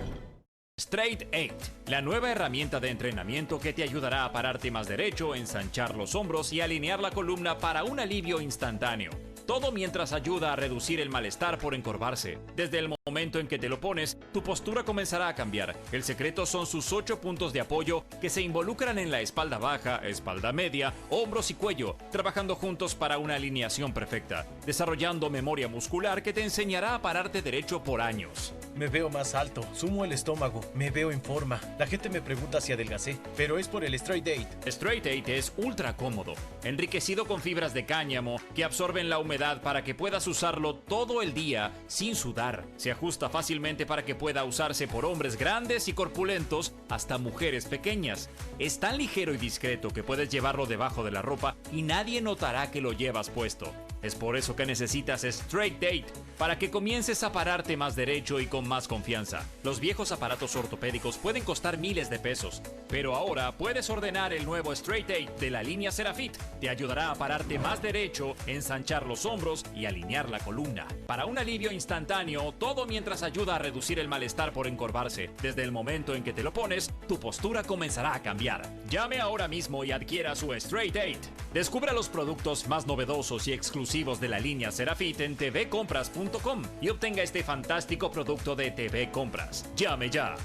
Straight 8, la nueva herramienta de entrenamiento que te ayudará a pararte más derecho, ensanchar los hombros y alinear la columna para un alivio instantáneo. Todo mientras ayuda a reducir el malestar por encorvarse. Desde el momento en que te lo pones, tu postura comenzará a cambiar. El secreto son sus 8 puntos de apoyo que se involucran en la espalda baja, espalda media, hombros y cuello, trabajando juntos para una alineación perfecta, desarrollando memoria muscular que te enseñará a pararte derecho por años. Me veo más alto, sumo el estómago, me veo en forma. La gente me pregunta si adelgacé, pero es por el Straight 8. Straight 8 es ultra cómodo, enriquecido con fibras de cáñamo que absorben la humedad para que puedas usarlo todo el día sin sudar. Se ajusta fácilmente para que pueda usarse por hombres grandes y corpulentos hasta mujeres pequeñas. Es tan ligero y discreto que puedes llevarlo debajo de la ropa y nadie notará que lo llevas puesto. Es por eso que necesitas Straight 8, para que comiences a pararte más derecho y con más confianza. Los viejos aparatos ortopédicos pueden costar miles de pesos, pero ahora puedes ordenar el nuevo Straight 8 de la línea Serafit. Te ayudará a pararte más derecho, ensanchar los hombros y alinear la columna. Para un alivio instantáneo, todo mientras ayuda a reducir el malestar por encorvarse. Desde el momento en que te lo pones, tu postura comenzará a cambiar. Llame ahora mismo y adquiera su Straight 8. Descubra los productos más novedosos y exclusivos de la línea Serafit en tvcompras.com y obtenga este fantástico producto de TV Compras. Llame ya.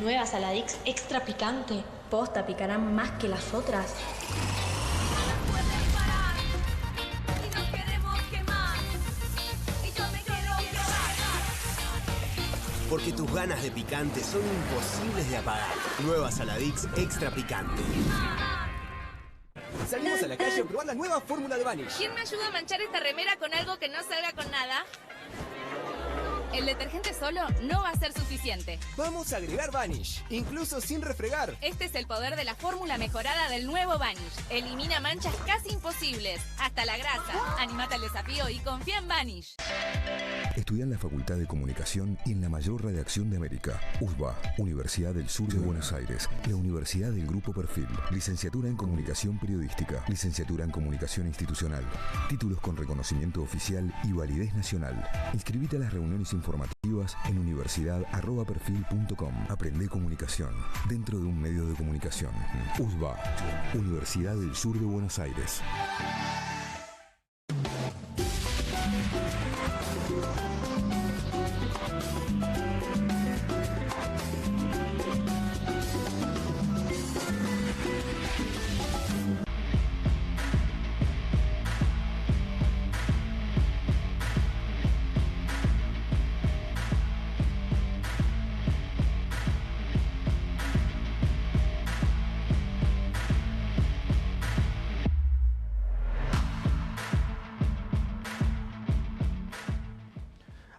Nueva Saladix extra picante. Posta, picarán más que las otras. Porque tus ganas de picante son imposibles de apagar. Nueva Saladix extra picante. Salimos a la calle a probar la nueva fórmula de Vanish. ¿Quién me ayuda a manchar esta remera con algo que no salga con nada? El detergente solo no va a ser suficiente. Vamos a agregar Vanish, incluso sin refregar. Este es el poder de la fórmula mejorada del nuevo Vanish. Elimina manchas casi imposibles, hasta la grasa. Anímate al desafío y confía en Vanish. Estudia en la Facultad de Comunicación y en la mayor redacción de América. USBA, Universidad del Sur de Buenos Aires. La Universidad del Grupo Perfil. Licenciatura en Comunicación Periodística. Licenciatura en Comunicación Institucional. Títulos con reconocimiento oficial y validez nacional. Inscribite a las reuniones informativas en universidad@perfil.com. Aprende comunicación dentro de un medio de comunicación. USBA, Universidad del Sur de Buenos Aires.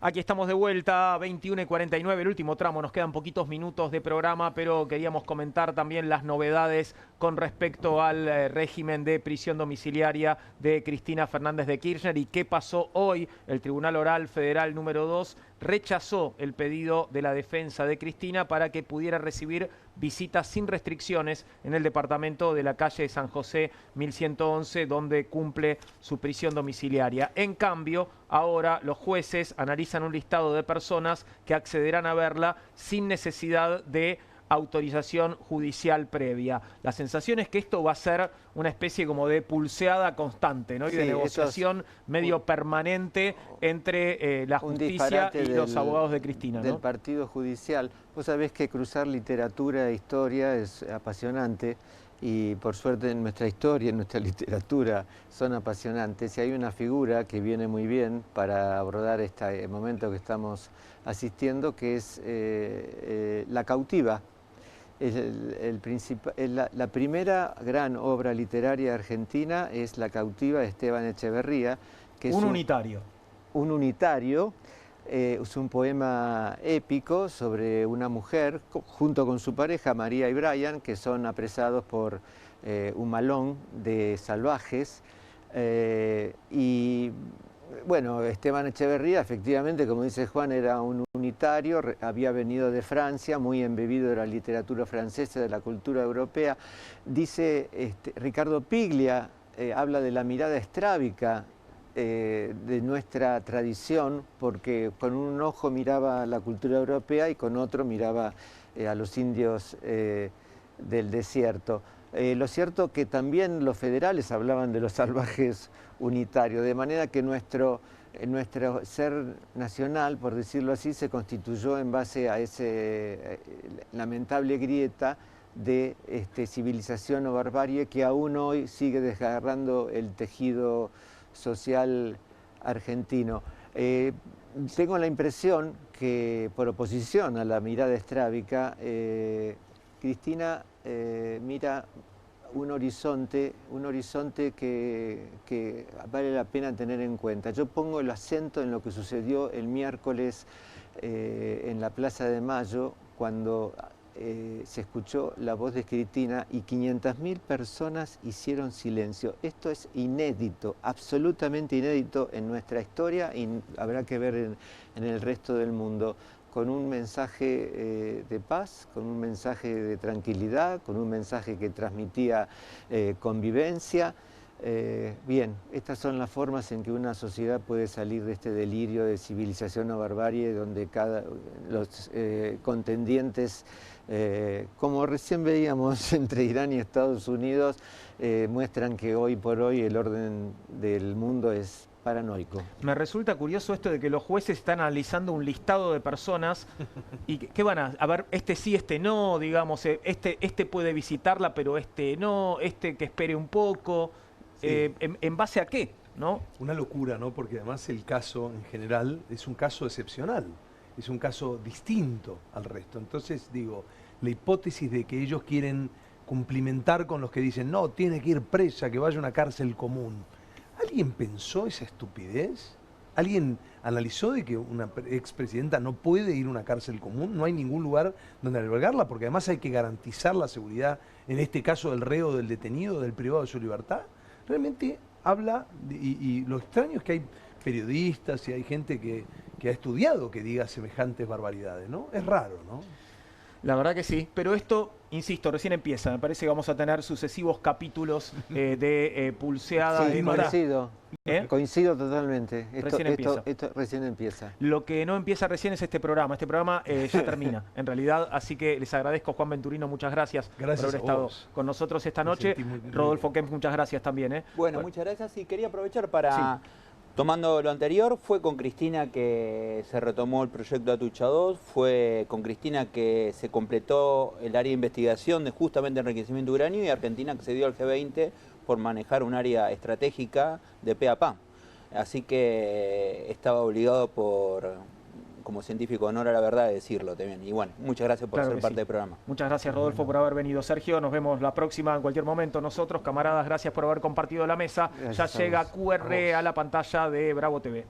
Aquí estamos de vuelta, 21:49, el último tramo, nos quedan poquitos minutos de programa, pero queríamos comentar también las novedades con respecto al régimen de prisión domiciliaria de Cristina Fernández de Kirchner y qué pasó hoy. El Tribunal Oral Federal número 2 rechazó el pedido de la defensa de Cristina para que pudiera recibir visitas sin restricciones en el departamento de la calle San José 1111, donde cumple su prisión domiciliaria. En cambio, ahora los jueces analizan un listado de personas que accederán a verla sin necesidad de autorización judicial previa. La sensación es que esto va a ser una especie como de pulseada constante, ¿no? Y de negociación medio permanente entre la justicia y los abogados de Cristina, ¿no? Del partido judicial. Vos sabés que cruzar literatura e historia es apasionante y por suerte en nuestra historia, en nuestra literatura son apasionantes y hay una figura que viene muy bien para abordar este momento que estamos asistiendo, que es La cautiva. La primera gran obra literaria argentina es La cautiva de Esteban Echeverría, que es un unitario. Un unitario, es un poema épico sobre una mujer junto con su pareja María y Brian, que son apresados por un malón de salvajes y Bueno, Esteban Echeverría, efectivamente, como dice Juan, era un unitario, había venido de Francia, muy embebido de la literatura francesa, de la cultura europea. Dice Ricardo Piglia, habla de la mirada estrábica de nuestra tradición, porque con un ojo miraba la cultura europea y con otro miraba a los indios del desierto. Lo cierto que también los federales hablaban de los salvajes unitarios, de manera que nuestro ser nacional, por decirlo así, se constituyó en base a esa lamentable grieta de civilización o barbarie que aún hoy sigue desgarrando el tejido social argentino. Tengo la impresión que, por oposición a la mirada estrábica, Cristina mira un horizonte que vale la pena tener en cuenta. Yo pongo el acento en lo que sucedió el miércoles en la Plaza de Mayo, cuando se escuchó la voz de Cristina y 500.000 personas hicieron silencio. Esto es inédito, absolutamente inédito en nuestra historia y habrá que ver en el resto del mundo, con un mensaje de paz, con un mensaje de tranquilidad, con un mensaje que transmitía convivencia. Bien, estas son las formas en que una sociedad puede salir de este delirio de civilización o barbarie, donde los contendientes, como recién veíamos entre Irán y Estados Unidos, muestran que hoy por hoy el orden del mundo es paranoico. Me resulta curioso esto de que los jueces están analizando un listado de personas y ¿qué van a ver? Este sí, este no, digamos, este puede visitarla, pero este no, este que espere un poco. Sí. ¿En base a qué? ¿No? Una locura, ¿no? Porque además el caso en general es un caso excepcional, es un caso distinto al resto. Entonces, digo, la hipótesis de que ellos quieren cumplimentar con los que dicen, no, tiene que ir presa, que vaya a una cárcel común. ¿Alguien pensó esa estupidez? ¿Alguien analizó de que una expresidenta no puede ir a una cárcel común? No hay ningún lugar donde albergarla, porque además hay que garantizar la seguridad, en este caso del reo, del detenido, del privado de su libertad. Realmente habla, y lo extraño es que hay periodistas y hay gente que ha estudiado que diga semejantes barbaridades, ¿no? Es raro, ¿no? La verdad que sí, pero esto, insisto, recién empieza. Me parece que vamos a tener sucesivos capítulos de pulseada. Sí, coincido totalmente. Esto recién empieza. Lo que no empieza recién es este programa. Este programa ya termina, en realidad. Así que les agradezco, Juan Venturino, muchas gracias por haber estado con nosotros esta noche. Rodolfo Kempf, muchas gracias también. Bueno, muchas gracias. Y quería aprovechar para... Sí. Tomando lo anterior, fue con Cristina que se retomó el proyecto Atucha 2, fue con Cristina que se completó el área de investigación de justamente enriquecimiento de uranio y Argentina accedió al G20 por manejar un área estratégica de pe a pa. Así que estaba obligado como científico de honor a la verdad de decirlo también. Y bueno, muchas gracias por ser parte del programa. Muchas gracias, Rodolfo, por haber venido. Sergio, nos vemos la próxima en cualquier momento. Nosotros, camaradas, gracias por haber compartido la mesa. Gracias, ya llega QR a la pantalla de Bravo TV.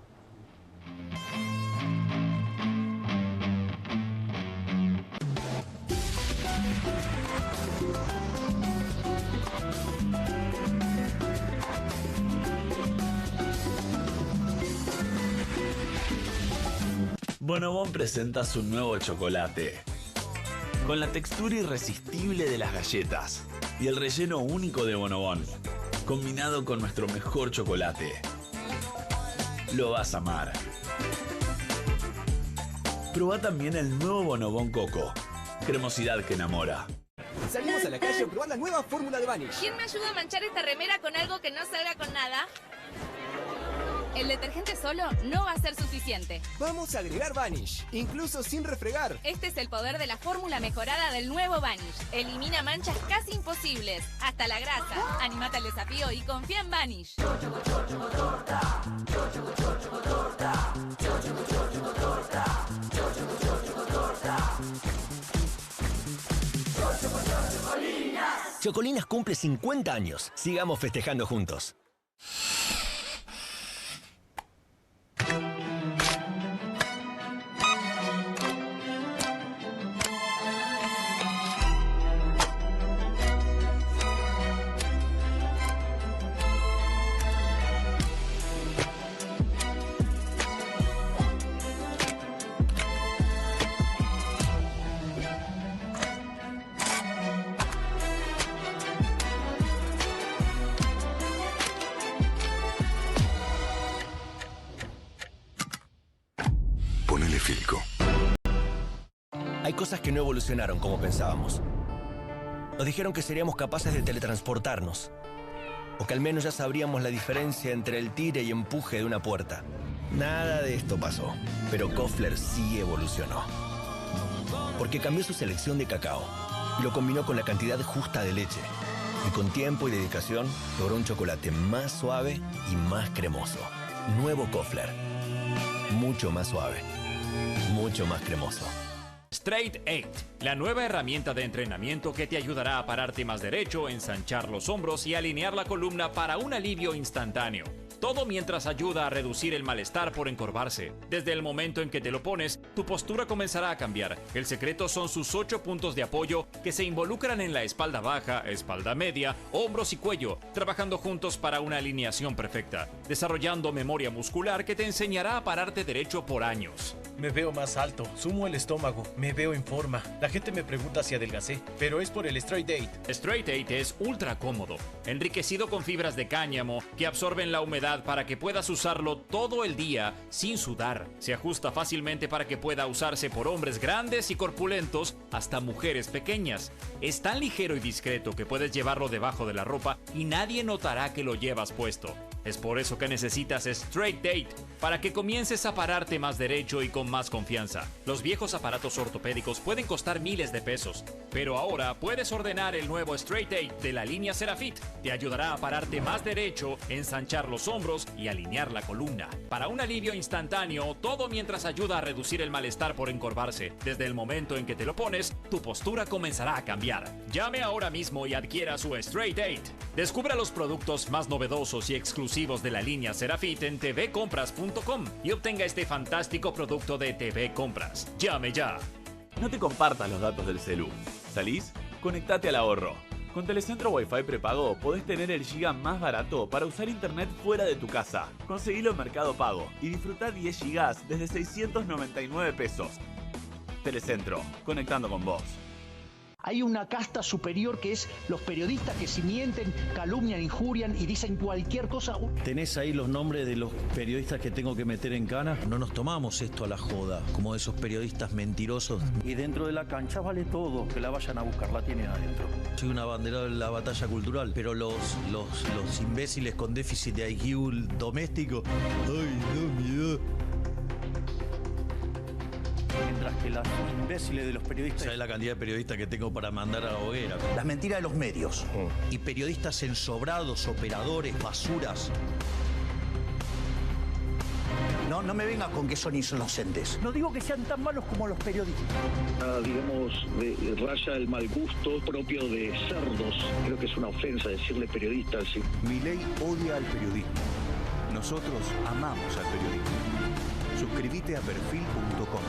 Bonobón presenta su nuevo chocolate, con la textura irresistible de las galletas y el relleno único de Bonobón, combinado con nuestro mejor chocolate. Lo vas a amar. Probá también el nuevo Bonobón Coco, cremosidad que enamora. Salimos a la calle a probar la nueva fórmula de Vanish. ¿Quién me ayuda a manchar esta remera con algo que no salga con nada? El detergente solo no va a ser suficiente. Vamos a agregar Vanish, incluso sin refregar. Este es el poder de la fórmula mejorada del nuevo Vanish. Elimina manchas casi imposibles, hasta la grasa. Animate al desafío y confía en Vanish. Chocolinas cumple 50 años. Sigamos festejando juntos. Filco. Hay cosas que no evolucionaron como pensábamos. Nos dijeron que seríamos capaces de teletransportarnos. O que al menos ya sabríamos la diferencia entre el tire y empuje de una puerta. Nada de esto pasó. Pero Koffler sí evolucionó. Porque cambió su selección de cacao y lo combinó con la cantidad justa de leche. Y con tiempo y dedicación logró un chocolate más suave y más cremoso. Nuevo Koffler. Mucho más suave. Mucho más cremoso. Straight 8, la nueva herramienta de entrenamiento que te ayudará a pararte más derecho, ensanchar los hombros y alinear la columna para un alivio instantáneo. Todo mientras ayuda a reducir el malestar por encorvarse. Desde el momento en que te lo pones, tu postura comenzará a cambiar. El secreto son sus 8 puntos de apoyo que se involucran en la espalda baja, espalda media, hombros y cuello, trabajando juntos para una alineación perfecta, desarrollando memoria muscular que te enseñará a pararte derecho por años. Me veo más alto, sumo el estómago, me veo en forma. La gente me pregunta si adelgacé, pero es por el Straight 8. Straight 8 es ultra cómodo, enriquecido con fibras de cáñamo que absorben la humedad para que puedas usarlo todo el día sin sudar. Se ajusta fácilmente para que pueda usarse por hombres grandes y corpulentos hasta mujeres pequeñas. Es tan ligero y discreto que puedes llevarlo debajo de la ropa y nadie notará que lo llevas puesto. Es por eso que necesitas Straight 8, para que comiences a pararte más derecho y con más confianza. Los viejos aparatos ortopédicos pueden costar miles de pesos, pero ahora puedes ordenar el nuevo Straight 8 de la línea Serafit. Te ayudará a pararte más derecho, ensanchar los hombros y alinear la columna. Para un alivio instantáneo, todo mientras ayuda a reducir el malestar por encorvarse. Desde el momento en que te lo pones, tu postura comenzará a cambiar. Llame ahora mismo y adquiera su Straight 8. Descubra los productos más novedosos y exclusivos de la línea Serafit en tvcompras.com y obtenga este fantástico producto de TV Compras. ¡Llame ya! No te compartas los datos del celu. ¿Salís? Conectate al ahorro. Con Telecentro Wi-Fi prepago podés tener el giga más barato para usar internet fuera de tu casa. Conseguilo en Mercado Pago y disfrutá 10 gigas desde 699 pesos. Telecentro, conectando con vos. Hay una casta superior que es los periodistas que si mienten, calumnian, injurian y dicen cualquier cosa. ¿Tenés ahí los nombres de los periodistas que tengo que meter en cana? No nos tomamos esto a la joda, como esos periodistas mentirosos. Y dentro de la cancha vale todo, que la vayan a buscar, la tienen adentro. Soy un abanderado de la batalla cultural, pero los imbéciles con déficit de IQ doméstico, ¡ay, no, miedo! Mientras que las imbéciles de los periodistas... ¿Sabes la cantidad de periodistas que tengo para mandar a la hoguera? Las mentiras de los medios. Y periodistas ensobrados, operadores, basuras. No me vengas con que son inocentes. No digo que sean tan malos como los periodistas. Digamos, raya el mal gusto propio de cerdos. Creo que es una ofensa decirle periodistas. ¿Sí? Milei odia al periodismo. Nosotros amamos al periodismo. Suscríbete a perfil.com.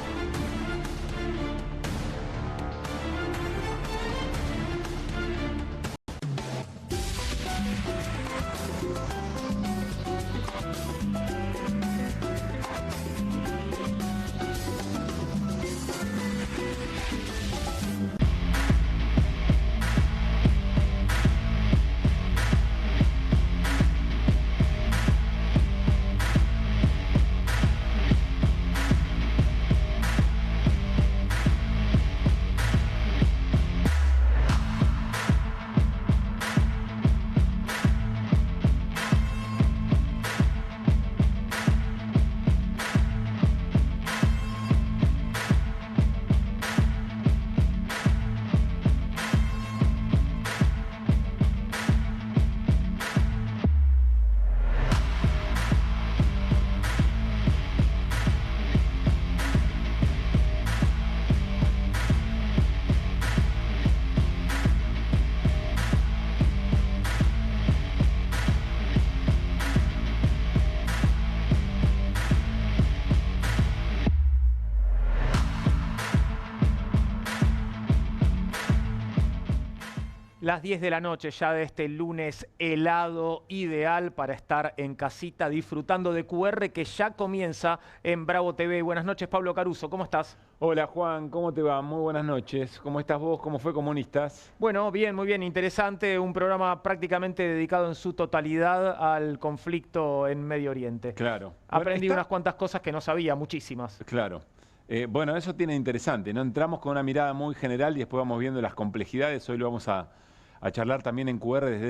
Las 10 de la noche ya de este lunes helado, ideal para estar en casita disfrutando de QR que ya comienza en Bravo TV. Buenas noches, Pablo Caruso, ¿cómo estás? Hola Juan, ¿cómo te va? Muy buenas noches. ¿Cómo estás vos? ¿Cómo fue Comunistas? Bueno, bien, muy bien, interesante. Un programa prácticamente dedicado en su totalidad al conflicto en Medio Oriente. Claro. Aprendí unas cuantas cosas que no sabía, muchísimas. Claro. Bueno, eso tiene interesante, ¿no? Entramos con una mirada muy general y después vamos viendo las complejidades. Hoy lo vamos a charlar también en QR desde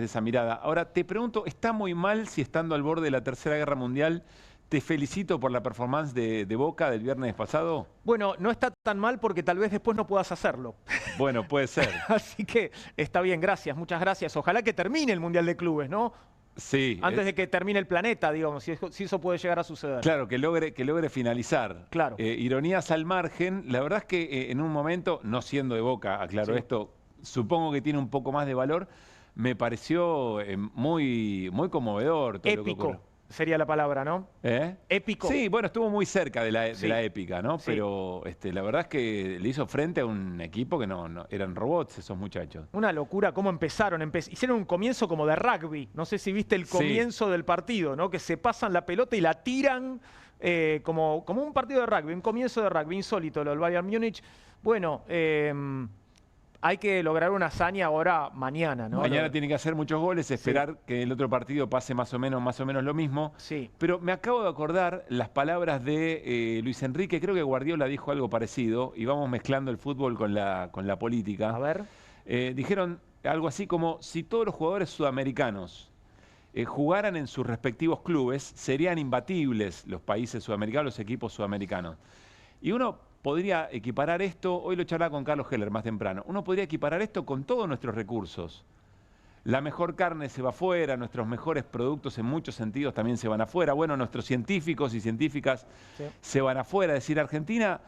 esa mirada. Ahora, te pregunto, ¿está muy mal si estando al borde de la Tercera Guerra Mundial te felicito por la performance de Boca del viernes pasado? Bueno, no está tan mal porque tal vez después no puedas hacerlo. Bueno, puede ser. Así que está bien, gracias, muchas gracias. Ojalá que termine el Mundial de Clubes, ¿no? Sí. Antes de que termine el planeta, digamos, si eso puede llegar a suceder. Claro, que logre finalizar. Claro. Ironías al margen, la verdad es que en un momento, no siendo de Boca, aclaro esto, supongo que tiene un poco más de valor, me pareció muy conmovedor todo lo que ocurrió. Épico sería la palabra, ¿no? Épico. Sí, bueno, estuvo muy cerca de la épica, ¿no? Sí. Pero la verdad es que le hizo frente a un equipo que no eran robots esos muchachos. Una locura cómo empezaron. Hicieron un comienzo como de rugby. No sé si viste el comienzo del partido, ¿no? Que se pasan la pelota y la tiran como un partido de rugby, un comienzo de rugby insólito, lo del Bayern Múnich. Bueno, hay que lograr una hazaña ahora mañana, ¿no? Mañana tiene que hacer muchos goles, esperar que el otro partido pase más o menos lo mismo. Sí. Pero me acabo de acordar las palabras de Luis Enrique, creo que Guardiola dijo algo parecido, y vamos mezclando el fútbol con la política. A ver. Dijeron algo así como, si todos los jugadores sudamericanos jugaran en sus respectivos clubes, serían imbatibles los países sudamericanos, los equipos sudamericanos. Y uno podría equiparar esto, hoy lo charlaba con Carlos Heller más temprano, uno podría equiparar esto con todos nuestros recursos. La mejor carne se va afuera, nuestros mejores productos en muchos sentidos también se van afuera. Bueno, nuestros científicos y científicas se van afuera. Es decir, Argentina,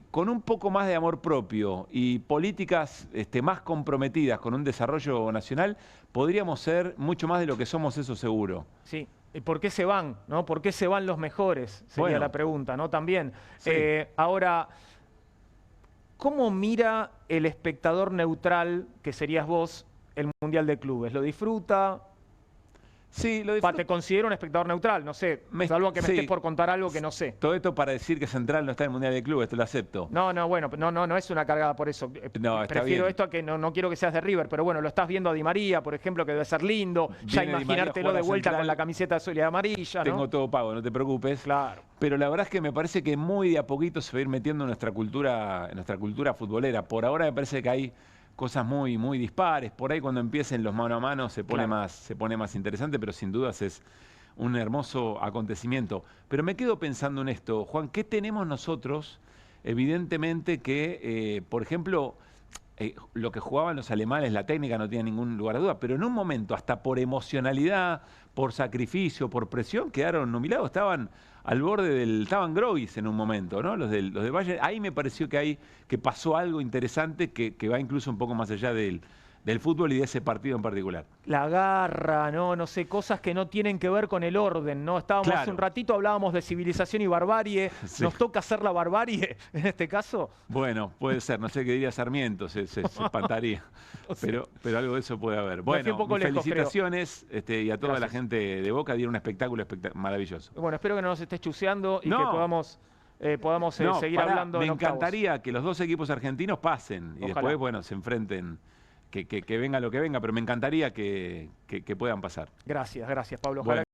con un poco más de amor propio y políticas más comprometidas con un desarrollo nacional, podríamos ser mucho más de lo que somos, eso seguro. Sí. ¿Y por qué se van? ¿No? ¿Por qué se van los mejores? Sería la pregunta, ¿no? También. Sí. Ahora, ¿cómo mira el espectador neutral, que serías vos, el Mundial de Clubes? ¿Lo disfruta? Sí, lo disfruto. Te considero un espectador neutral, no sé, salvo que me estés por contar algo que no sé. Todo esto para decir que Central no está en el Mundial de Clubes, te lo acepto. Bueno, no es una cargada por eso. No, prefiero esto a que no quiero que seas de River, pero bueno, lo estás viendo a Di María, por ejemplo, que debe ser lindo, ya imaginártelo de vuelta con la camiseta azul y amarilla, ¿no? Tengo todo pago, no te preocupes. Claro. Pero la verdad es que me parece que muy de a poquito se va a ir metiendo en nuestra cultura futbolera. Por ahora me parece que hay cosas muy dispares. Por ahí cuando empiecen los mano a mano se pone más interesante, pero sin dudas es un hermoso acontecimiento. Pero me quedo pensando en esto, Juan, ¿qué tenemos nosotros? Evidentemente que, por ejemplo, lo que jugaban los alemanes, la técnica no tiene ningún lugar de duda, pero en un momento, hasta por emocionalidad, por sacrificio, por presión, quedaron numilados, estaban al borde estaban groguis en un momento, ¿no? Los de Bayern. Ahí me pareció que pasó algo interesante que va incluso un poco más allá del fútbol y de ese partido en particular. La garra, no sé, cosas que no tienen que ver con el orden, ¿no? Estábamos hace un ratito, hablábamos de civilización y barbarie. Sí. ¿Nos toca hacer la barbarie en este caso? Bueno, puede ser, no sé qué diría Sarmiento, se espantaría. No sé. Pero algo de eso puede haber. Bueno, felicitaciones y a toda la gente de Boca, dieron un espectáculo maravilloso. Bueno, espero que no nos estés chuseando y que podamos seguir hablando. Me encantaría que los dos equipos argentinos pasen y después, bueno, se enfrenten. Que venga lo que venga, pero me encantaría que puedan pasar. Gracias, Pablo. Ojalá